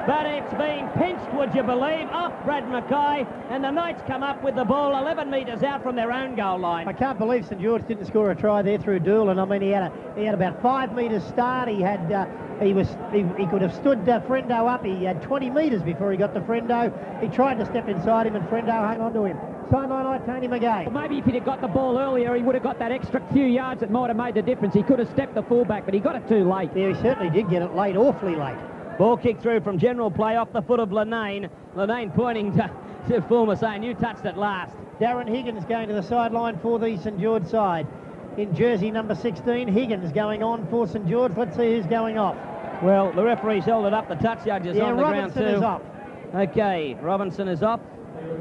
But it's being pinched, would you believe, off Brad Mackay, and the Knights come up with the ball 11 metres out from their own goal line. I can't believe St George didn't score a try there through Doolan. I mean, he had about 5 metres start. He could have stood Frendo up. He had 20 metres before he got to Frendo. He tried to step inside him, and Frendo hung on to him. Sideline, Tony McGay. Well, maybe if he'd have got the ball earlier, he would have got that extra few yards that might have made the difference. He could have stepped the fullback, but he got it too late. Yeah, he certainly did get it late, awfully late. Ball kicked through from general play off the foot of Lenane. Lenane pointing to Fulmer saying, you touched it last. Darren Higgins going to the sideline for the St George side. In jersey number 16, Higgins going on for St George. Let's see who's going off. Well, the referee's held it up. The touch judge is on the Robinson ground too. Is off. Okay, Robinson is off.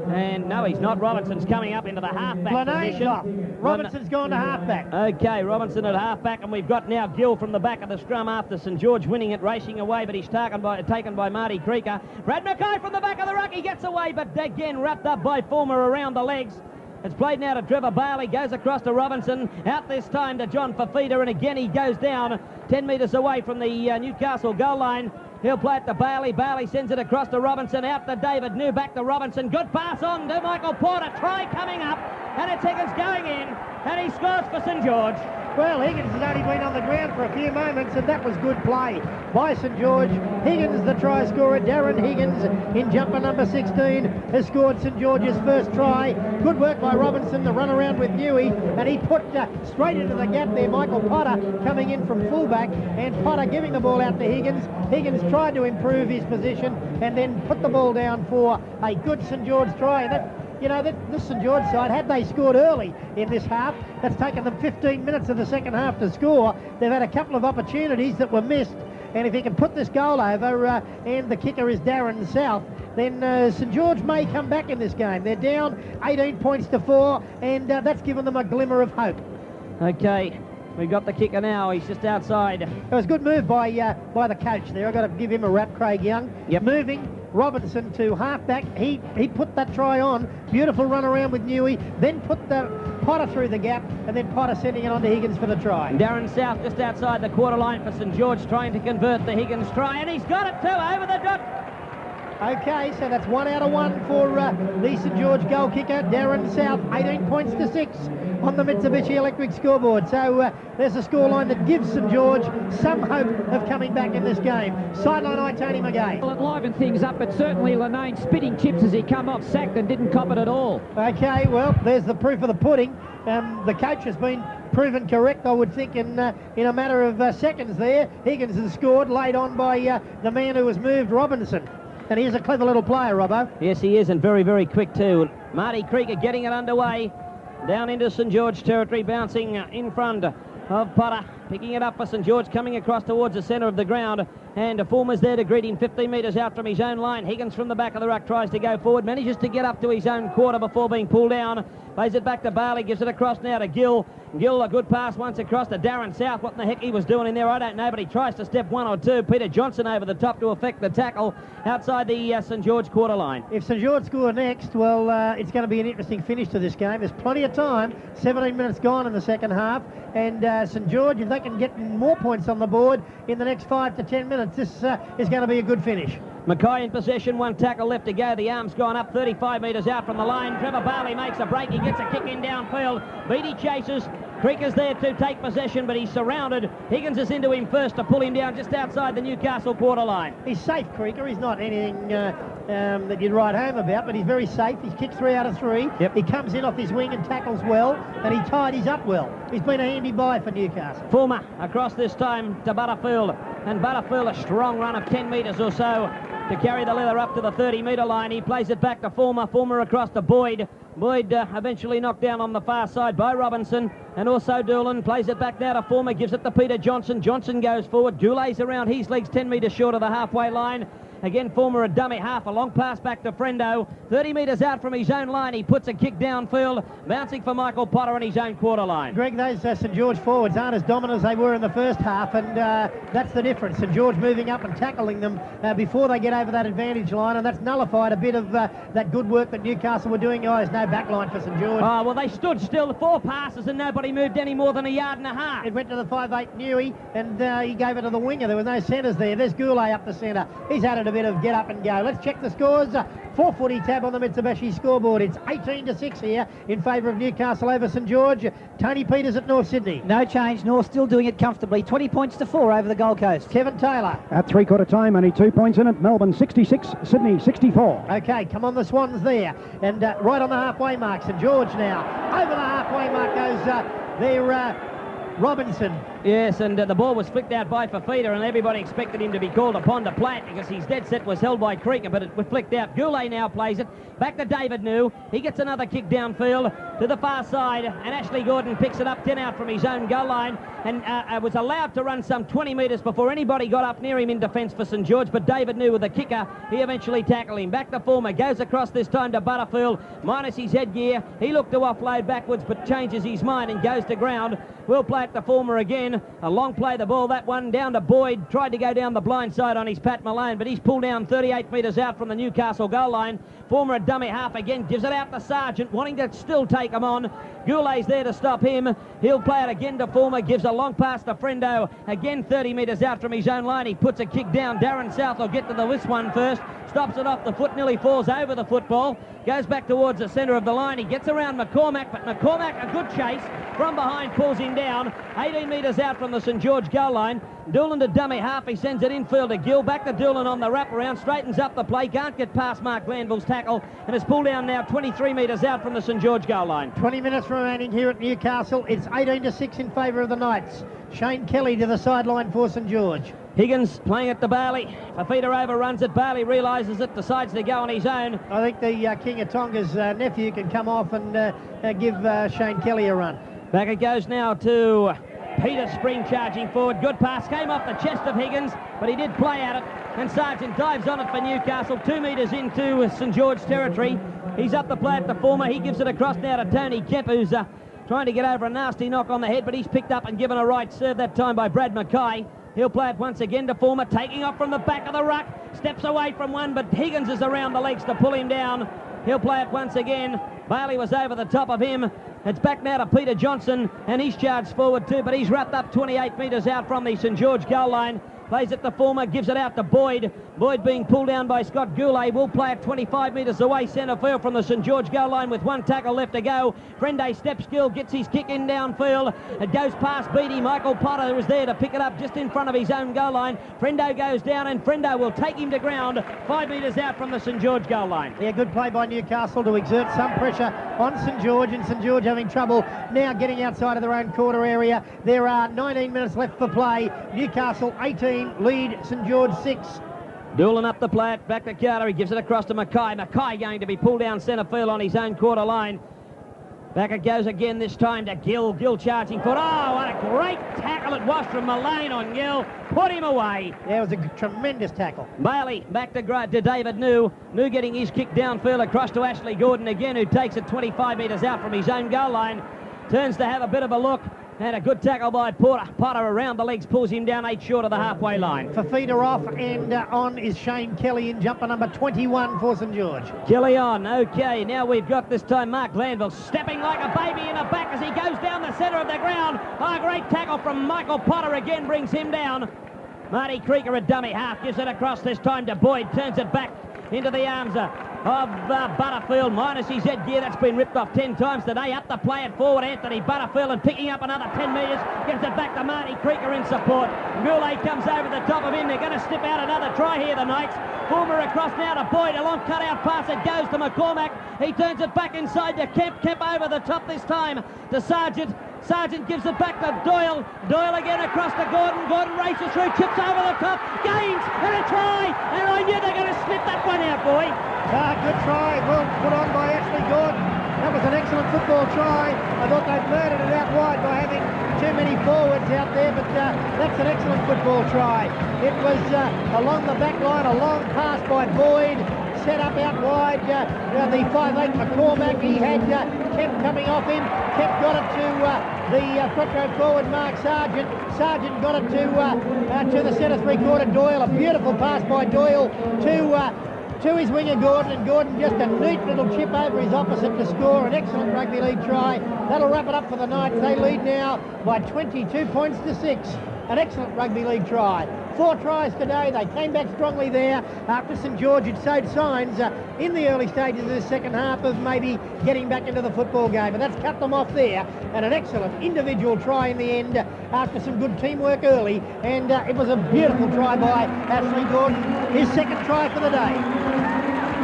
And no, he's not. Robinson's coming up into the halfback Lenane's position. off. Robinson's gone to halfback. Okay, Robinson at halfback, and we've got now Gill from the back of the scrum after St George winning it, racing away, but he's taken by Marty Creaker. Brad Mackay from the back of the ruck, he gets away, but again wrapped up by Fulmer around the legs. It's played now to Trevor Bailey, goes across to Robinson, out this time to John Fafita, and again he goes down 10 metres away from the Newcastle goal line. He'll play it to Bailey. Bailey sends it across to Robinson, out to David New, back to Robinson. Good pass on to Michael Porter. Try coming up, and it's Higgins going in, and he scores for St George. Well, Higgins has only been on the ground for a few moments, and that was good play by St George. Higgins, the try scorer. Darren Higgins, in jumper number 16, has scored St George's first try. Good work by Robinson to run around with Newey, and he put straight into the gap there. Michael Potter coming in from fullback, and Potter giving the ball out to Higgins. Higgins tried to improve his position and then put the ball down for a good St George try. And this St George side, had they scored early in this half, that's taken them 15 minutes of the second half to score. They've had a couple of opportunities that were missed, and if he can put this goal over, and the kicker is Darren South, then St George may come back in this game. They're down 18 points to 4, and that's given them a glimmer of hope. Okay, we've got the kicker now. He's just outside. It was a good move by the coach there. I've got to give him a rap, Craig Young. Yep. Moving Robinson to halfback. He put that try on. Beautiful run around with Newey. Then put the Potter through the gap, and then Potter sending it on to Higgins for the try. Darren South just outside the quarter line for St George, trying to convert the Higgins try, and he's got it too, over the dot. Okay, so that's 1 out of 1 for the St George goal kicker, Darren South. 18 points to 6 on the Mitsubishi Electric scoreboard. So there's a scoreline that gives St George some hope of coming back in this game. Sideline Tony McGay. Well, it livened things up, but certainly Lenane spitting chips as he come off, sacked and didn't cop it at all. Okay, well, there's the proof of the pudding. The coach has been proven correct, I would think, in a matter of seconds there. Higgins has scored, laid on by the man who has moved, Robinson. And he's a clever little player, Robbo. Yes, he is, and very, very quick too. Marty Creaker getting it underway. Down into St George territory, bouncing in front of Potter. Picking it up for St George, coming across towards the centre of the ground. And Fulmer's there to greet him 15 metres out from his own line. Higgins from the back of the ruck tries to go forward. Manages to get up to his own quarter before being pulled down. Plays it back to Bailey, gives it across now to Gill. Gill, a good pass once across to Darren South. What in the heck he was doing in there, I don't know, but he tries to step 1 or 2. Peter Johnson over the top to effect the tackle outside the St George quarter line. If St George score next, well, it's going to be an interesting finish to this game. There's plenty of time. 17 minutes gone in the second half. And St George, if they can get more points on the board in the next 5 to 10 minutes, this is going to be a good finish. Mackay in possession, 1 tackle left to go. The arm's gone up 35 metres out from the line. Trevor Bailey makes a break. He gets a kick in downfield. Beattie chases. Creaker's there to take possession, but he's surrounded. Higgins is into him first to pull him down just outside the Newcastle quarter line. He's safe, Creaker. He's not anything that you'd write home about, but he's very safe. He's kicked 3 out of 3. Yep. He comes in off his wing and tackles well, and he tidies up well. He's been a handy buy for Newcastle. Fulmer across this time to Butterfield, and Butterfield a strong run of 10 metres or so. to carry the leather up to the 30-metre line. He plays it back to Former across to Boyd. Boyd eventually knocked down on the far side by Robinson, and also Doolan plays it back now to Former, gives it to Peter Johnson. Johnson goes forward. Goulet's around his legs 10 metres short of the halfway line. Again, Former a dummy half, a long pass back to Frendo. 30 metres out from his own line. He puts a kick downfield, bouncing for Michael Potter on his own quarter line. Greg, those St George forwards aren't as dominant as they were in the first half, and that's the difference. St George moving up and tackling them before they get over that advantage line, and that's nullified a bit of that good work that Newcastle were doing. Oh, there's no back line for St George. Oh, well, they stood still, 4 passes, and nobody moved any more than a yard and a half. It went to the 5'8" Newey, and he gave it to the winger. There was no centres there. There's Goulet up the centre. He's added a bit of get up and go. Let's check the scores. 440 tab on the Mitsubishi scoreboard. It's 18-6 here in favour of Newcastle over St George. Tony Peters at North Sydney. No change. North still doing it comfortably. 20 points to 4 over the Gold Coast. Kevin Taylor. At three-quarter time, only 2 points in it. Melbourne 66, Sydney 64. Okay, come on, the Swans there. And right on the halfway mark, St George now. Over the halfway mark goes Robinson. Yes, and the ball was flicked out by Fafita, and everybody expected him to be called upon to play it because his dead set was held by Creaker, but it was flicked out. Goulet now plays it. Back to David New. He gets another kick downfield to the far side, and Ashley Gordon picks it up 10 out from his own goal line, and was allowed to run some 20 metres before anybody got up near him in defence for St George, but David New with the kicker, he eventually tackled him. Back to Former, goes across this time to Butterfield, minus his headgear. He looked to offload backwards, but changes his mind and goes to ground. We'll play it to Former again. A long play the ball, that one down to Boyd. Tried to go down the blind side on his Pat Malone, but he's pulled down 38 metres out from the Newcastle goal line. Former a dummy half again, gives it out to Sargent, wanting to still take him on. Goulet's there to stop him. He'll play it again to Former, gives a long pass to Frendo. Again 30 metres out from his own line. He puts a kick down. Darren South will get to this one first. Stops it off the foot, nearly falls over the football. Goes back towards the centre of the line. He gets around McCormack, but McCormack, a good chase from behind, pulls him down. 18 metres out from the St George goal line. Doolan to dummy half. He sends it infield to Gill. Back to Doolan on the wraparound. Straightens up the play. Can't get past Mark Glanville's tackle. And is pulled down now 23 metres out from the St George goal line. 20 minutes remaining here at Newcastle. It's 18-6 in favour of the Knights. Shane Kelly to the sideline for St George. Higgins playing it to Bailey. Fafita overruns it. Bailey realises it, decides to go on his own. I think the King of Tonga's nephew can come off and give Shane Kelly a run. Back it goes now to Peter Spring charging forward. Good pass. Came off the chest of Higgins, but he did play at it. And Sargent dives on it for Newcastle. 2 metres into St George territory. He's up the play at the Former. He gives it across now to Tony Kemp, who's trying to get over a nasty knock on the head, but he's picked up and given a right serve that time by Brad Mackay. He'll play it once again to Former, taking off from the back of the ruck. Steps away from one, but Higgins is around the legs to pull him down. He'll play it once again. Bailey was over the top of him. It's back now to Peter Johnson, and he's charged forward too, but he's wrapped up 28 metres out from the St George goal line. Plays it to Former, gives it out to Boyd. Boyd being pulled down by Scott Goulet. Will play it 25 metres away centre field from the St George goal line with one tackle left to go. Frende steps Gill, gets his kick in downfield. It goes past Beattie. Michael Potter was there to pick it up just in front of his own goal line. Frendo goes down, and Frendo will take him to ground 5 metres out from the St George goal line. Yeah, good play by Newcastle to exert some pressure on St George, and St George having trouble now getting outside of their own quarter area. There are 19 minutes left for play. Newcastle 18, lead St George 6. Doolan up the play, back to Carter. He gives it across to Mackay. Mackay going to be pulled down centre field on his own quarter line. Back it goes again, this time to Gill. Gill charging foot. Oh, what a great tackle it was from Malane on Gill. Put him away. Yeah, it was a tremendous tackle. Bailey back to David New. New getting his kick downfield across to Ashley Gordon again, who takes it 25 metres out from his own goal line. Turns to have a bit of a look. And a good tackle by Potter. Potter around the legs, pulls him down 8 short of the halfway line. Fafita off, and on is Shane Kelly in jumper number 21 for St George. Kelly on. Okay, now we've got this time Mark Glanville stepping like a baby in the back as he goes down the centre of the ground. Oh, great tackle from Michael Potter again brings him down. Marty Creaker, a dummy half, gives it across this time to Boyd. Turns it back into the arms of Butterfield, minus his headgear. That's been ripped off 10 times today. Up the play it forward, Anthony Butterfield, and picking up another 10 metres. Gives it back to Marty Creaker in support. Goulet comes over the top of him. They're going to snip out another try here, the Knights. Former across now to Boyd. A long cut-out pass. It goes to McCormack. He turns it back inside to Kemp. Kemp over the top this time to Sargent. Sargent gives it back to Doyle. Doyle again across to Gordon. Gordon races through, chips over the top, gains, and a try. And I knew they're going to slip that one out, boy. Good try. Well put on by Ashley Gordon. That was an excellent football try. I thought they'd murdered it out wide by having too many forwards out there, but that's an excellent football try. It was along the back line, a long pass by Boyd, set up out wide. The 5'8" McCormack, he had Kemp coming off him. Kemp got it to the front row forward, Mark Sargent. Sargent got it to the centre three-quarter, Doyle. A beautiful pass by Doyle to his winger Gordon, and Gordon just a neat little chip over his opposite to score an excellent rugby league try. That'll wrap it up for the Knights. They lead now by 22 points to 6. An excellent rugby league try. 4 tries today. They came back strongly there after St George had showed signs in the early stages of the second half of maybe getting back into the football game, but that's cut them off there. And an excellent individual try in the end after some good teamwork early, and it was a beautiful try by Ashley Gordon, his second try for the day.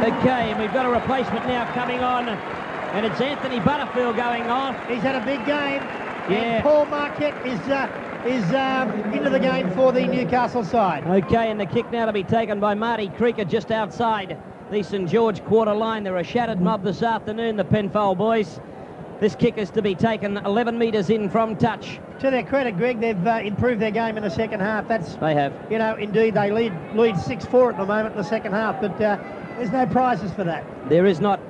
Okay, and we've got a replacement now coming on, and it's Anthony Butterfield going on. He's had a big game. Yeah. And Paul Marquette is into the game for the Newcastle side. Okay, and the kick now to be taken by Marty Creaker just outside the St George quarter line. They're a shattered mob this afternoon, the Penfold boys. This kick is to be taken 11 metres in from touch. To their credit, Greg, they've improved their game in the second half. They have. You know, indeed, they lead 6-4 at the moment in the second half, but there's no prizes for that. There is not.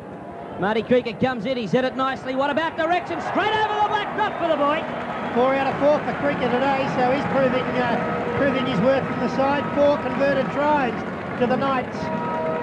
Marty Creaker comes in, he's hit it nicely. What about direction? Straight over the black dot for the boy. 4 out of 4 for Creaker today, so he's proving his worth from the side. 4 converted tries to the Knights.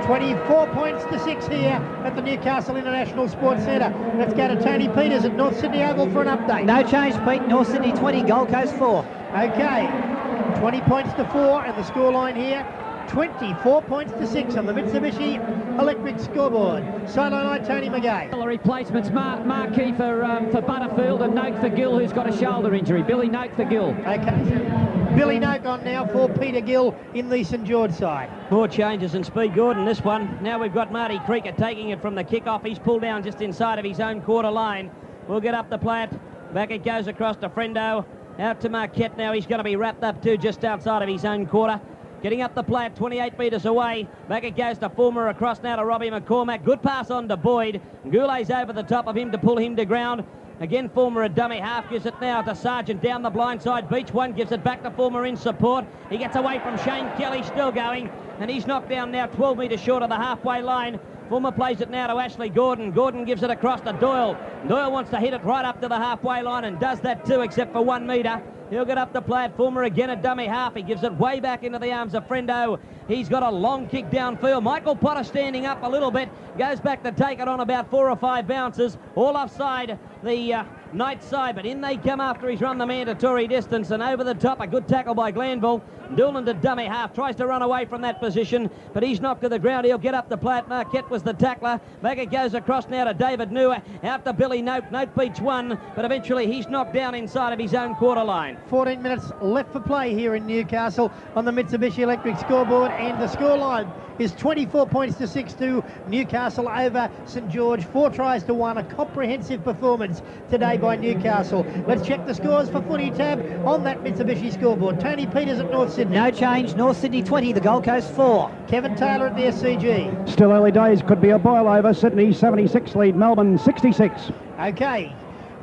24 points to 6 here at the Newcastle International Sports Centre. Let's go to Tony Peters at North Sydney Oval for an update. No change, Pete. North Sydney 20, Gold Coast 4. Okay, 20 points to 4, and the scoreline here, 24 points to 6 on the Mitsubishi Electric scoreboard. Sideline eye, Tony McGay. The replacements, Marquis for Butterfield and Noak for Gill, who's got a shoulder injury. Billy Noak for Gill. Okay, Billy Noak on now for Peter Gill in the St George side. More changes in Speed Gordon this one. Now we've got Marty Creaker taking it from the kick-off. He's pulled down just inside of his own quarter line. We'll get up the plat. Back it goes across to Frendo. Out to Marquette now. He's going to be wrapped up too just outside of his own quarter. Getting up the plat, 28 metres away. Back it goes to Fulmer, across now to Robbie McCormack. Good pass on to Boyd. Goulet's over the top of him to pull him to ground. Again, Fulmer, a dummy half, gives it now to Sargent down the blind side. Beach one gives it back to Fulmer in support. He gets away from Shane Kelly, still going, and he's knocked down now 12 metres short of the halfway line. Fulmer plays it now to Ashley Gordon. Gordon gives it across to Doyle. Doyle wants to hit it right up to the halfway line and does that too, except for 1 metre. He'll get up the plat. Fulmer again a dummy half. He gives it way back into the arms of Frendo. He's got a long kick downfield. Michael Potter standing up a little bit. Goes back to take it on about 4 or 5 bounces. All offside the Knights side, but in they come after he's run the mandatory distance, and over the top a good tackle by Glanville. Doolan to dummy half, tries to run away from that position, but he's knocked to the ground. He'll get up the plat. Marquette was the tackler. Back it goes across now to David Newer. Out to Billy Note. Note beats one, but eventually he's knocked down inside of his own quarter line. 14 minutes left for play here in Newcastle on the Mitsubishi Electric scoreboard, and the scoreline is 24 points to 6 to Newcastle over St George. 4 tries to 1. A comprehensive performance today by Newcastle. Let's check the scores for Footy Tab on that Mitsubishi scoreboard. Tony Peters at North Sydney. No change. North Sydney 20, the Gold Coast 4. Kevin Taylor at the SCG. Still early days, could be a boil over. Sydney 76 lead, Melbourne 66. Okay,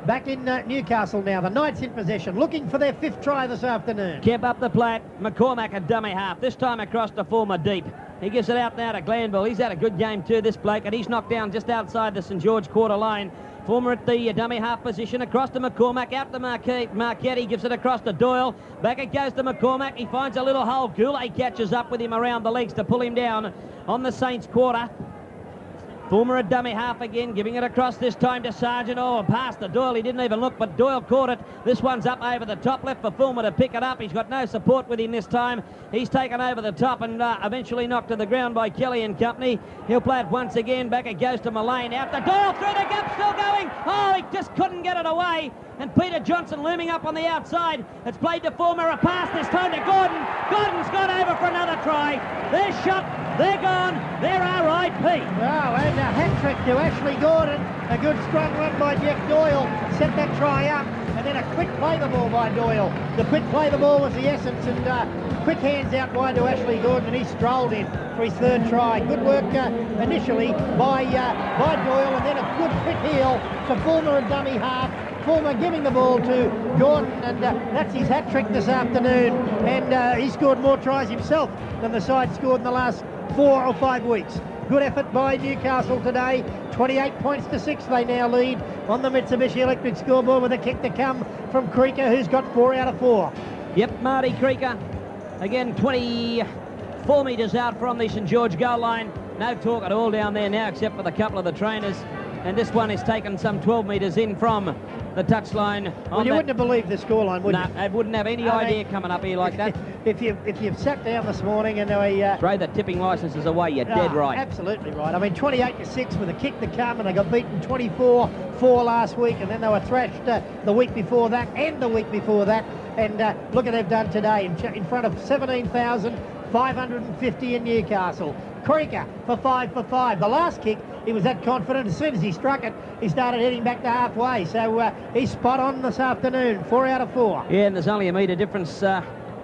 back in Newcastle now. The Knights in possession, looking for their 5th try this afternoon. Kemp up the plat. McCormack a dummy half. This time across to Fulmer deep. He gives it out now to Glanville. He's had a good game too, this bloke, and he's knocked down just outside the St George quarter line. Fulmer at the dummy half position, across to McCormack, out to Marquette. He gives it across to Doyle. Back it goes to McCormack. He finds a little hole. Goulet catches up with him around the legs to pull him down on the Saints quarter. Fulmer a dummy half again, giving it across this time to Sargent. Oh, past the Doyle. He didn't even look, but Doyle caught it. This one's up over the top left for Fulmer to pick it up. He's got no support with him this time. He's taken over the top and eventually knocked to the ground by Kelly and company. He'll play it once again. Back it goes to Mullane. Out the Doyle, through the gap, still going. Oh, he just couldn't get it away. And Peter Johnson looming up on the outside. It's played to Former, a pass this time to Gordon. Gordon's gone over for another try. They're shot, they're gone, they're RIP. Oh, and a hat-trick to Ashley Gordon. A good strong run by Jeff Doyle. Set that try up. And then a quick play the ball by Doyle. The quick play the ball was the essence, and quick hands out wide to Ashley Gordon, and he strolled in for his third try. Good work initially by Doyle, and then a good quick heel to Fulmer and dummy half. Fulmer giving the ball to Gordon, and that's his hat-trick this afternoon. And he scored more tries himself than the side scored in the last 4 or 5 weeks. Good effort by Newcastle today. 28 points to 6 they now lead on the Mitsubishi Electric scoreboard, with a kick to come from Creaker, who's got 4 out of 4. Yep, Marty Creaker. Again, 24 metres out from the St George goal line. No talk at all down there now, except for the couple of the trainers. And this one is taken some 12 metres in from the touchline. Well, you wouldn't have believed the scoreline, would you? No, I wouldn't have any idea coming up here like that. If you've sat down this morning and throw the tipping licences away, you're dead right. Absolutely right. I mean, 28-6 with a kick to come, and they got beaten 24-4 last week, and then they were thrashed the week before that and the week before that. And look what they've done today in front of 17,550 in Newcastle. Creaker for 5 for 5. The last kick, he was that confident. As soon as he struck it, he started heading back to halfway. So he's spot on this afternoon. 4 out of 4. Yeah, and there's only a metre difference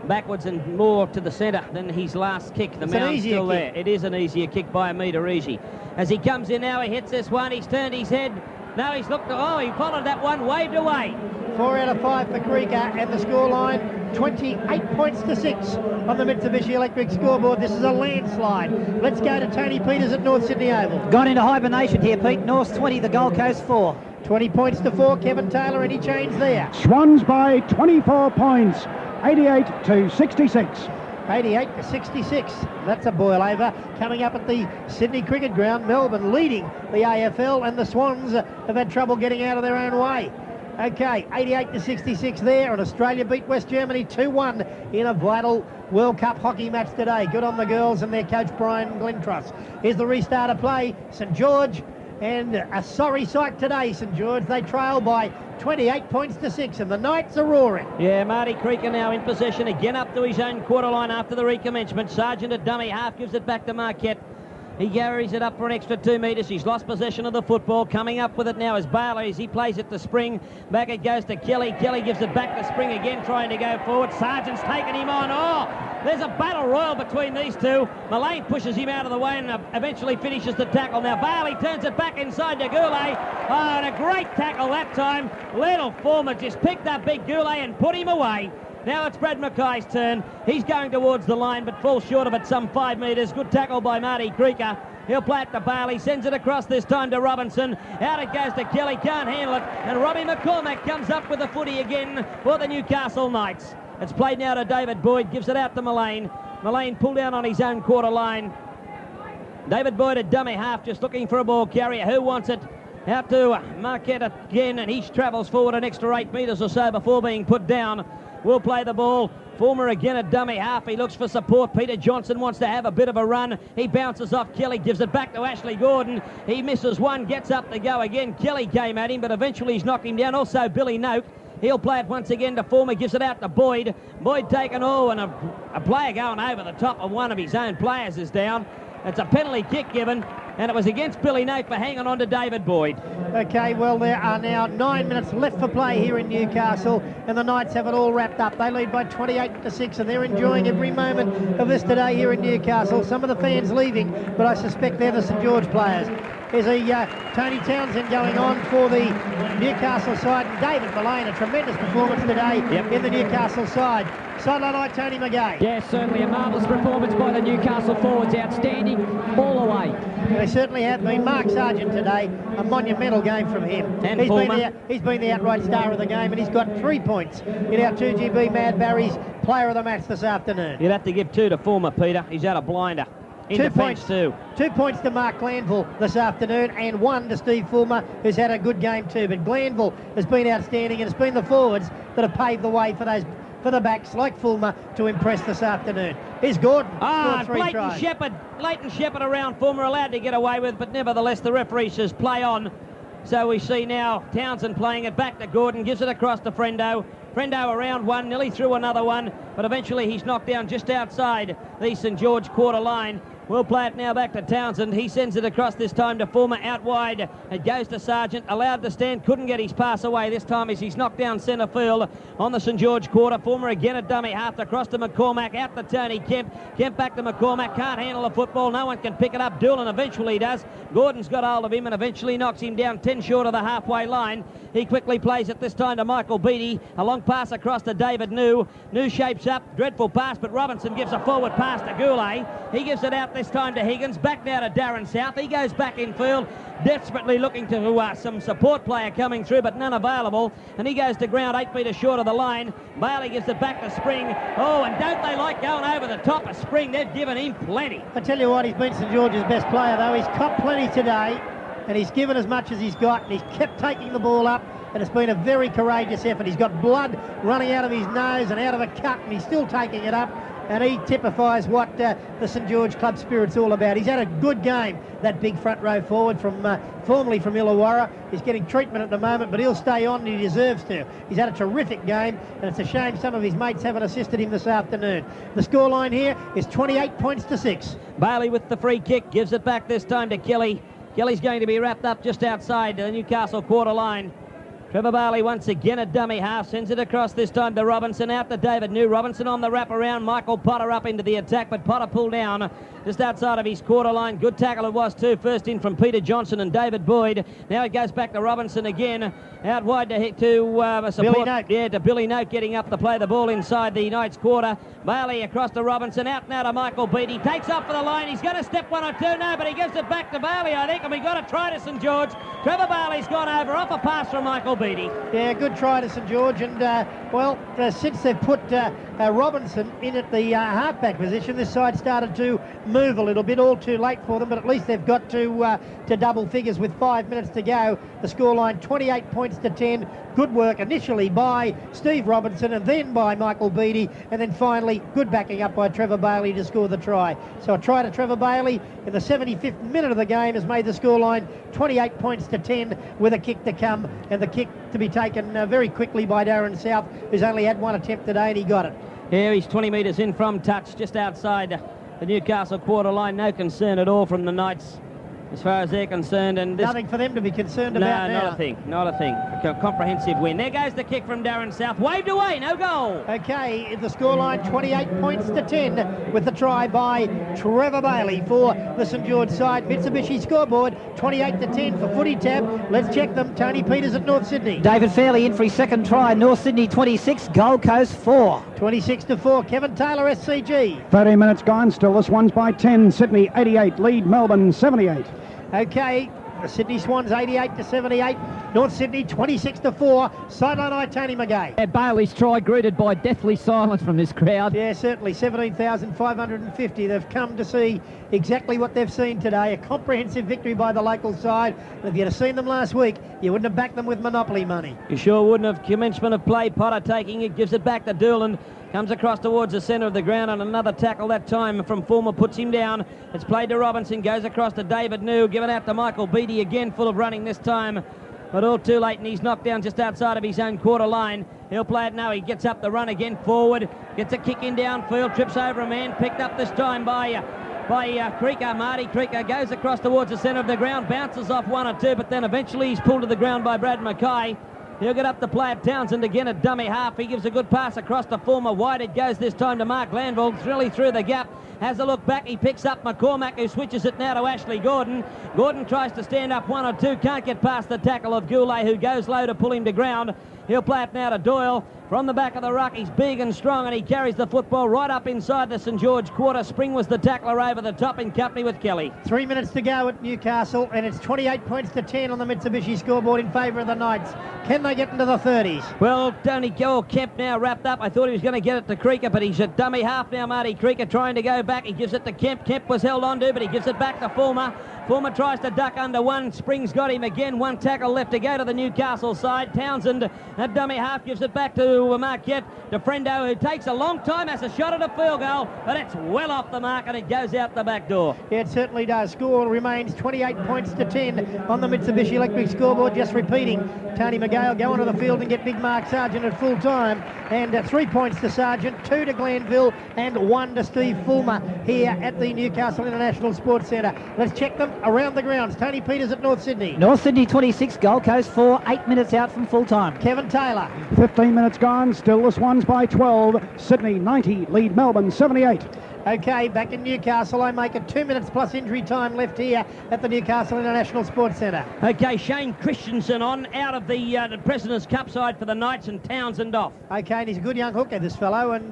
backwards and more to the centre than his last kick. The mound's still there. It is an easier kick by a metre easy. As he comes in now, he hits this one. He's turned his head. Now he's looked. Oh, he followed that one, waved away. 4 out of 5 for Creaker, and the scoreline 28 points to 6 on the Mitsubishi Electric scoreboard. This is a landslide. Let's go to Tony Peters at North Sydney Oval. Gone into hibernation here, Pete. North 20, the Gold Coast 4. 20 points to 4. Kevin Taylor, any change there? Swans by 24 points, 88 to 66. 88 to 66. That's a boil over. Coming up at the Sydney Cricket Ground, Melbourne leading the AFL, and the Swans have had trouble getting out of their own way. Okay, 88 to 66 there, and Australia beat West Germany 2-1 in a vital World Cup hockey match today. Good on the girls and their coach Brian Glentruss. Here's the restart of play. St George, and a sorry sight today, St George. They trail by 28 points to 6, and the Knights are roaring. Yeah, Marty Creaker now in possession, again up to his own quarter line after the recommencement. Sargent at dummy half gives it back to Marquette. He carries it up for an extra 2 metres. He's lost possession of the football. Coming up with it now is Baylor as he plays it to Spring. Back it goes to Kelly. Kelly gives it back to Spring again, trying to go forward. Sargent's taken him on. Oh, there's a battle royal between these two. Mullane pushes him out of the way and eventually finishes the tackle. Now Bailey turns it back inside to Goulet. Oh, and a great tackle that time. Little Former just picked up big Goulet and put him away. Now it's Brad Mackay's turn. He's going towards the line, but falls short of it some 5 metres. Good tackle by Marty Creaker. He'll play it to Bailey, sends it across this time to Robinson. Out it goes to Kelly, can't handle it. And Robbie McCormack comes up with the footy again for the Newcastle Knights. It's played now to David Boyd, gives it out to Mullane. Mullane pulled down on his own quarter line. David Boyd at dummy half, just looking for a ball carrier. Who wants it? Out to Marquette again, and he travels forward an extra 8 metres or so before being put down. Will play the ball. Former again at dummy half. He looks for support. Peter Johnson wants to have a bit of a run. He bounces off Kelly, gives it back to Ashley Gordon. He misses one, gets up to go again. Kelly came at him, but eventually he's knocked him down. Also Billy Noak. He'll play it once again to Former, gives it out to Boyd. Boyd taken all, and a player going over the top of one of his own players is down. It's a penalty kick given, and it was against Billy Noak for hanging on to David Boyd. Okay, well, there are now 9 minutes left for play here in Newcastle, and the Knights have it all wrapped up. They lead by 28 to 6, and they're enjoying every moment of this today here in Newcastle. Some of the fans leaving, but I suspect they're the St George players. There's a Tony Townsend going on for the Newcastle side, and David Mullane, a tremendous performance today in the Newcastle side. Sideline eye, Tony McGay. Yes, certainly a marvellous performance by the Newcastle forwards. Outstanding all the way. They certainly have been. Mark Sargent today, a monumental game from him. And he's been the outright star of the game, and he's got 3 points in our 2GB Mad Barry's player of the match this afternoon. You'd have to give 2 to Former, Peter. He's had a blinder. 2 points too. 2 points to Mark Glanville this afternoon, and 1 to Steve Fulmer, who's had a good game too. But Glanville has been outstanding, and it's been the forwards that have paved the way for those for the backs like Fulmer to impress this afternoon. Here's Gordon. Ah, Leighton Shepherd around Fulmer, allowed to get away with, but nevertheless the referee says play on. So we see now Townsend playing it back to Gordon, gives it across to Frendo. Frendo around one, nearly through another one, but eventually he's knocked down just outside the St George quarter line. We'll play it now back to Townsend. He sends it across this time to Fulmer, out wide. It goes to Sargent, allowed to stand, couldn't get his pass away this time as he's knocked down centre field on the St George quarter. Fulmer again at dummy half, across to McCormack, out to Tony Kemp. Kemp back to McCormack, can't handle the football, no one can pick it up. Doolan eventually does. Gordon's got hold of him and eventually knocks him down 10 short of the halfway line. He quickly plays it this time to Michael Beattie. A long pass across to David New. New shapes up, dreadful pass, but Robinson gives a forward pass to Goulet. He gives it out this time to Higgins, back now to Darren South. He goes back in field, desperately looking to some support player coming through, but none available, and he goes to ground 8 metres short of the line. Bailey gives it back to Spring. Oh, and don't they like going over the top of Spring? They've given him plenty. I tell you what, he's been St George's best player though. He's copped plenty today, and he's given as much as he's got, and he's kept taking the ball up, and it's been a very courageous effort. He's got blood running out of his nose and out of a cut, and he's still taking it up. And he typifies what the St George club spirit's all about. He's had a good game, that big front row forward from formerly from Illawarra. He's getting treatment at the moment, but he'll stay on and he deserves to. He's had a terrific game, and it's a shame some of his mates haven't assisted him this afternoon. The scoreline here is 28 points to 6. Bailey with the free kick, gives it back this time to Kelly. Kelly's going to be wrapped up just outside the Newcastle quarter line. Trevor Bailey once again at dummy half, sends it across this time to Robinson, out to David New. Robinson on the wrap around, Michael Potter up into the attack, but Potter pulled down just outside of his quarter line. Good tackle it was too, first in from Peter Johnson and David Boyd. Now it goes back to Robinson again, out wide to support, Billy Note. Yeah, to Billy Note getting up to play the ball inside the Knights quarter. Bailey across to Robinson, out now to Michael Beattie, takes off for the line. He's going to step one or two now, but he gives it back to Bailey, I think, and we got a try to St George. Trevor Bailey's gone over off a pass from Michael Beattie. Yeah, good try to St George, and since they've put Robinson in at the halfback position, this side started to move a little bit, all too late for them, but at least they've got to double figures with 5 minutes to go. The scoreline 28 points to 10. Good work initially by Steve Robinson and then by Michael Beattie, and then finally good backing up by Trevor Bailey to score the try. So a try to Trevor Bailey in the 75th minute of the game has made the scoreline 28 points to 10, with a kick to come, and the kick to be taken very quickly by Darren South, who's only had one attempt today, and he got it. Here he's 20 metres in from touch, just outside the Newcastle quarter line. No concern at all from the Knights as far as they're concerned. And nothing for them to be concerned about now. No, not a thing. A comprehensive win. There goes the kick from Darren South. Waved away, no goal. Okay, the scoreline 28 points to 10, with the try by Trevor Bailey for the St George side. Mitsubishi scoreboard 28 to 10 for Footy Tab. Let's check them. Tony Peters at North Sydney. David Fairley in for his second try. North Sydney 26, Gold Coast 4. 26 to 4. Kevin Taylor, SCG. 30 minutes gone, still this one's by 10. Sydney 88, lead Melbourne 78. Okay, the Sydney Swans 88 to 78. North Sydney 26 to 4. Sideline eye, Tony McGay. Yeah, Bailey's try greeted by deathly silence from this crowd. Yeah, certainly. 17,550. They've come to see exactly what they've seen today. A comprehensive victory by the local side. And if you'd have seen them last week, you wouldn't have backed them with Monopoly money. You sure wouldn't have. Commencement of play, Potter taking it, gives it back to Doolan. Comes across towards the centre of the ground, and another tackle that time from Fulmer puts him down. It's played to Robinson, goes across to David New, given out to Michael Beattie, again full of running this time, but all too late, and he's knocked down just outside of his own quarter line. He'll play it now. He gets up the run again forward, gets a kick in downfield, trips over a man, picked up this time by Creeker. Marty Creeker goes across towards the centre of the ground, bounces off one or two, but then eventually he's pulled to the ground by Brad Mackay. He'll get up to play at Townsend again at dummy half. He gives a good pass across to Fulmer. Wide it goes this time to Mark Landville. Really through the gap. Has a look back. He picks up McCormack, who switches it now to Ashley Gordon. Gordon tries to stand up one or two. Can't get past the tackle of Goulet, who goes low to pull him to ground. He'll play it now to Doyle. From the back of the ruck, he's big and strong, and he carries the football right up inside the St George quarter. Spring was the tackler over the top in company with Kelly. 3 minutes to go at Newcastle, and it's 28 points to 10 on the Mitsubishi scoreboard in favour of the Knights. Can they get into the 30s? Well, Tony Kemp now wrapped up. I thought he was going to get it to Creeker, but he's at dummy half now, Marty Creeker trying to go back. He gives it to Kemp. Kemp was held on to, but he gives it back to Fulmer. Fulmer tries to duck under one. Springs got him again. One tackle left to go to the Newcastle side. Townsend at dummy half gives it back to Marquette. DeFrendo, who takes a long time, has a shot at a field goal, but it's well off the mark and it goes out the back door. Yeah, it certainly does. Score remains 28 points to 10 on the Mitsubishi Electric scoreboard. Just repeating, Tony McGale go onto the field and get big Mark Sargent at full time. And 3 points to Sargent, 2 to Glanville, and 1 to Steve Fulmer here at the Newcastle International Sports Centre. Let's check them around the grounds. Tony Peters at North Sydney. North Sydney 26, Gold Coast 4, 8 minutes out from full time. Kevin Taylor. 15 minutes gone, still the Swans by 12. Sydney 90, lead Melbourne 78. Okay, back in Newcastle, I make it 2 minutes plus injury time left here at the Newcastle International Sports Centre. Okay, Shane Christensen on out of the President's Cup side for the Knights and Townsend off. Okay, and he's a good young hooker, this fellow, and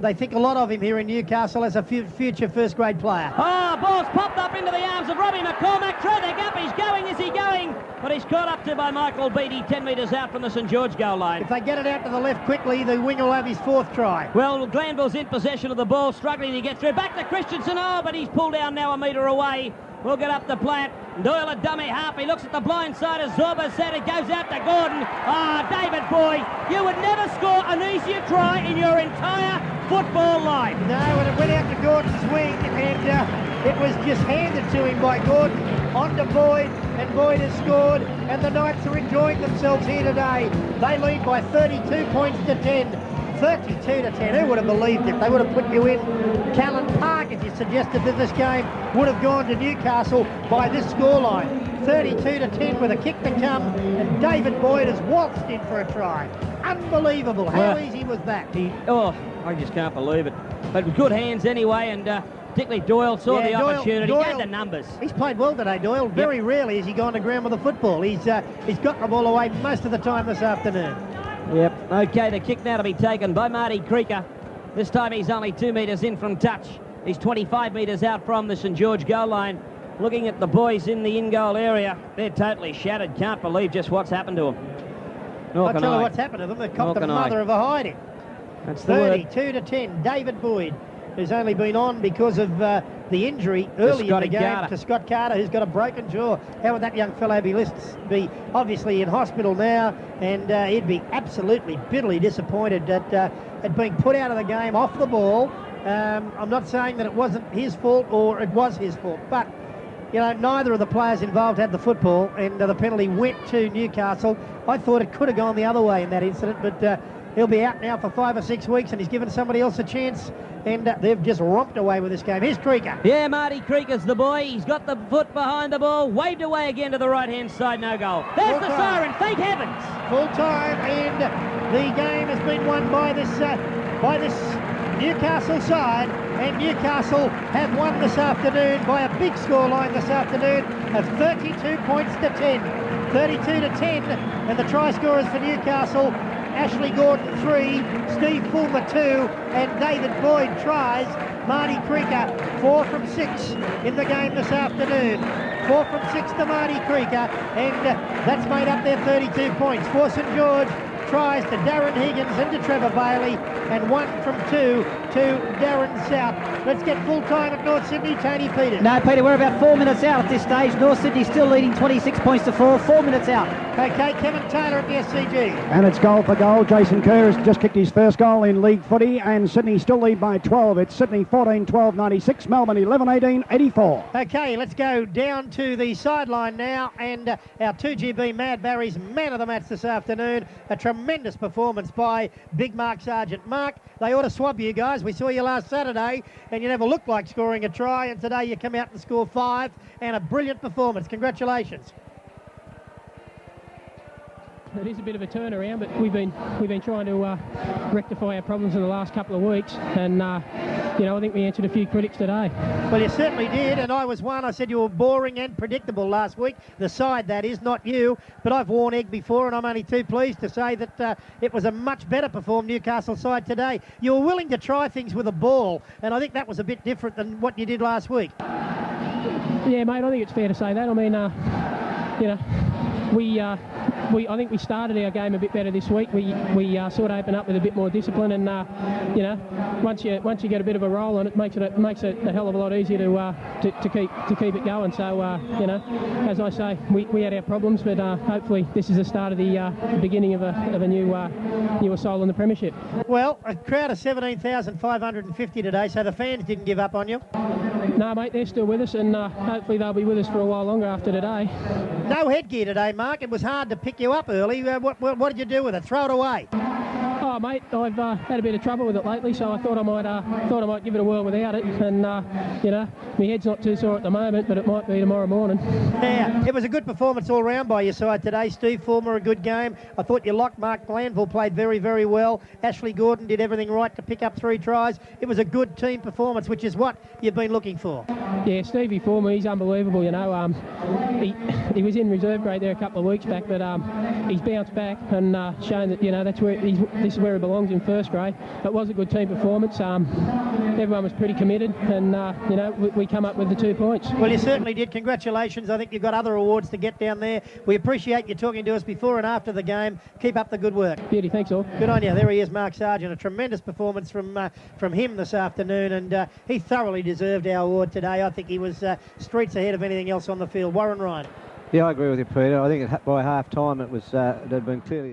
they think a lot of him here in Newcastle as a future first-grade player. Oh, ball's popped up into the arms of Robbie McCormack. Throw the gap, he's going, is he going? But he's caught up to by Michael Beattie, 10 metres out from the St George goal line. If they get it out to the left quickly, the winger will have his 4th try. Well, Glanville's in possession of the ball, struggling to get through. Back to Christensen, oh, but he's pulled down now a metre away. We'll get up the plant. Doyle a dummy half. He looks at the blind side as Zorba said. It goes out to Gordon. David Boyd, you would never score an easier try in your entire football life. No, and it went out to Gordon's wing, and it was just handed to him by Gordon onto Boyd, and Boyd has scored, and the Knights are enjoying themselves here today. They lead by 32 points to 10. 32 to 10. Who would have believed it? They would have put you in Callan Park if you suggested that this game would have gone to Newcastle by this scoreline. 32 to 10 with a kick to come, and David Boyd has waltzed in for a try. Unbelievable. How easy was that? I just can't believe it. But with good hands anyway, and particularly Doyle saw the opportunity. Doyle had the numbers. He's played well today, Doyle. Very rarely has he gone to ground with the football. He's got the ball away most of the time this afternoon. Yep. Okay, the kick now to be taken by Marty Creaker. This time he's only 2 metres in from touch. He's 25 metres out from the St George goal line. Looking at the boys in the in-goal area, they're totally shattered. Can't believe just what's happened to them. I'll tell you what's happened to them. They've copped the mother of a hiding. That's the 32 to 10. David Boyd, who's only been on because of the injury early in the game to Scott Carter, who's got a broken jaw. How would that young fellow be obviously in hospital now, and he'd be absolutely bitterly disappointed at being put out of the game off the ball. I'm not saying that it wasn't his fault or it was his fault, but you know, neither of the players involved had the football, and the penalty went to Newcastle. I thought it could have gone the other way in that incident, but he'll be out now for 5 or 6 weeks, and he's given somebody else a chance, and they've just romped away with this game. Here's Creaker. Yeah, Marty Creaker's the boy. He's got the foot behind the ball, waved away again to the right-hand side, no goal. There's the siren, thank heavens. Full time, and the game has been won by this Newcastle side, and Newcastle have won this afternoon by a big scoreline this afternoon of 32 points to 10. 32 to 10, and the try scorers for Newcastle, Ashley Gordon 3, Steve Fulmer 2, and David Boyd tries. Marty Creaker 4 from 6 in the game this afternoon. 4 from 6 to Marty Creaker, and that's made up their 32 points. For St George, tries to Darren Higgins and to Trevor Bailey, and 1 from 2 to Darren South. Let's get full time at North Sydney. Tony Peters. No, Peter, we're about 4 minutes out at this stage. North Sydney still leading 26 points to 4. 4 minutes out. Okay, Kevin Taylor at the SCG. And it's goal for goal. Jason Kerr has just kicked his first goal in league footy, and Sydney still lead by 12. It's Sydney 14-12, 96, Melbourne 11-18, 84. Okay, let's go down to the sideline now, and our 2GB Mad Barry's man of the match this afternoon. A tremendous performance by Big Mark Sargent. Mark, they ought to swab you guys. We saw you last Saturday, and you never looked like scoring a try, and today you come out and score 5, and a brilliant performance. Congratulations. It is a bit of a turnaround, but we've been trying to rectify our problems in the last couple of weeks, and you know, I think we answered a few critics today. Well, you certainly did, and I was one. I said you were boring and predictable last week. The side, that is, not you. But I've worn egg before, and I'm only too pleased to say that it was a much better performed Newcastle side today. You were willing to try things with a ball, and I think that was a bit different than what you did last week. Yeah, mate, I think it's fair to say that. I mean, you know, I think we started our game a bit better this week. We sort of opened up with a bit more discipline, and you know, once you get a bit of a roll on it, makes it a hell of a lot easier to keep it going. So you know, as I say, we had our problems, but hopefully this is the start of the beginning of a new assault on the premiership. Well, a crowd of 17,550 today, so the fans didn't give up on you. No, mate, they're still with us, and hopefully they'll be with us for a while longer after today. No headgear today, Mark. It was hard to pick you up early. What did you do with it? Throw it away? Oh, mate, I've had a bit of trouble with it lately, so I thought I might give it a whirl without it. And you know, my head's not too sore at the moment, but it might be tomorrow morning. Yeah, it was a good performance all round by your side today. Steve Fulmer, a good game. I thought your lock, Mark Glanville, played very, very well. Ashley Gordon did everything right to pick up 3 tries. It was a good team performance, which is what you've been looking for. Yeah, Stevie Fulmer, he's unbelievable. You know, he was in reserve grade there a couple of weeks back, but he's bounced back and shown that, you know, this is where he belongs in first grade. It was a good team performance. Everyone was pretty committed, and you know, we come up with the 2 points. Well, you certainly did. Congratulations. I think you've got other awards to get down there. We appreciate you talking to us before and after the game. Keep up the good work. Beauty, thanks all. Good on you. There he is, Mark Sargent. A tremendous performance from him this afternoon, and he thoroughly deserved our award today. I think he was streets ahead of anything else on the field. Warren Ryan. Yeah, I agree with you, Peter. I think by half time it had been clearly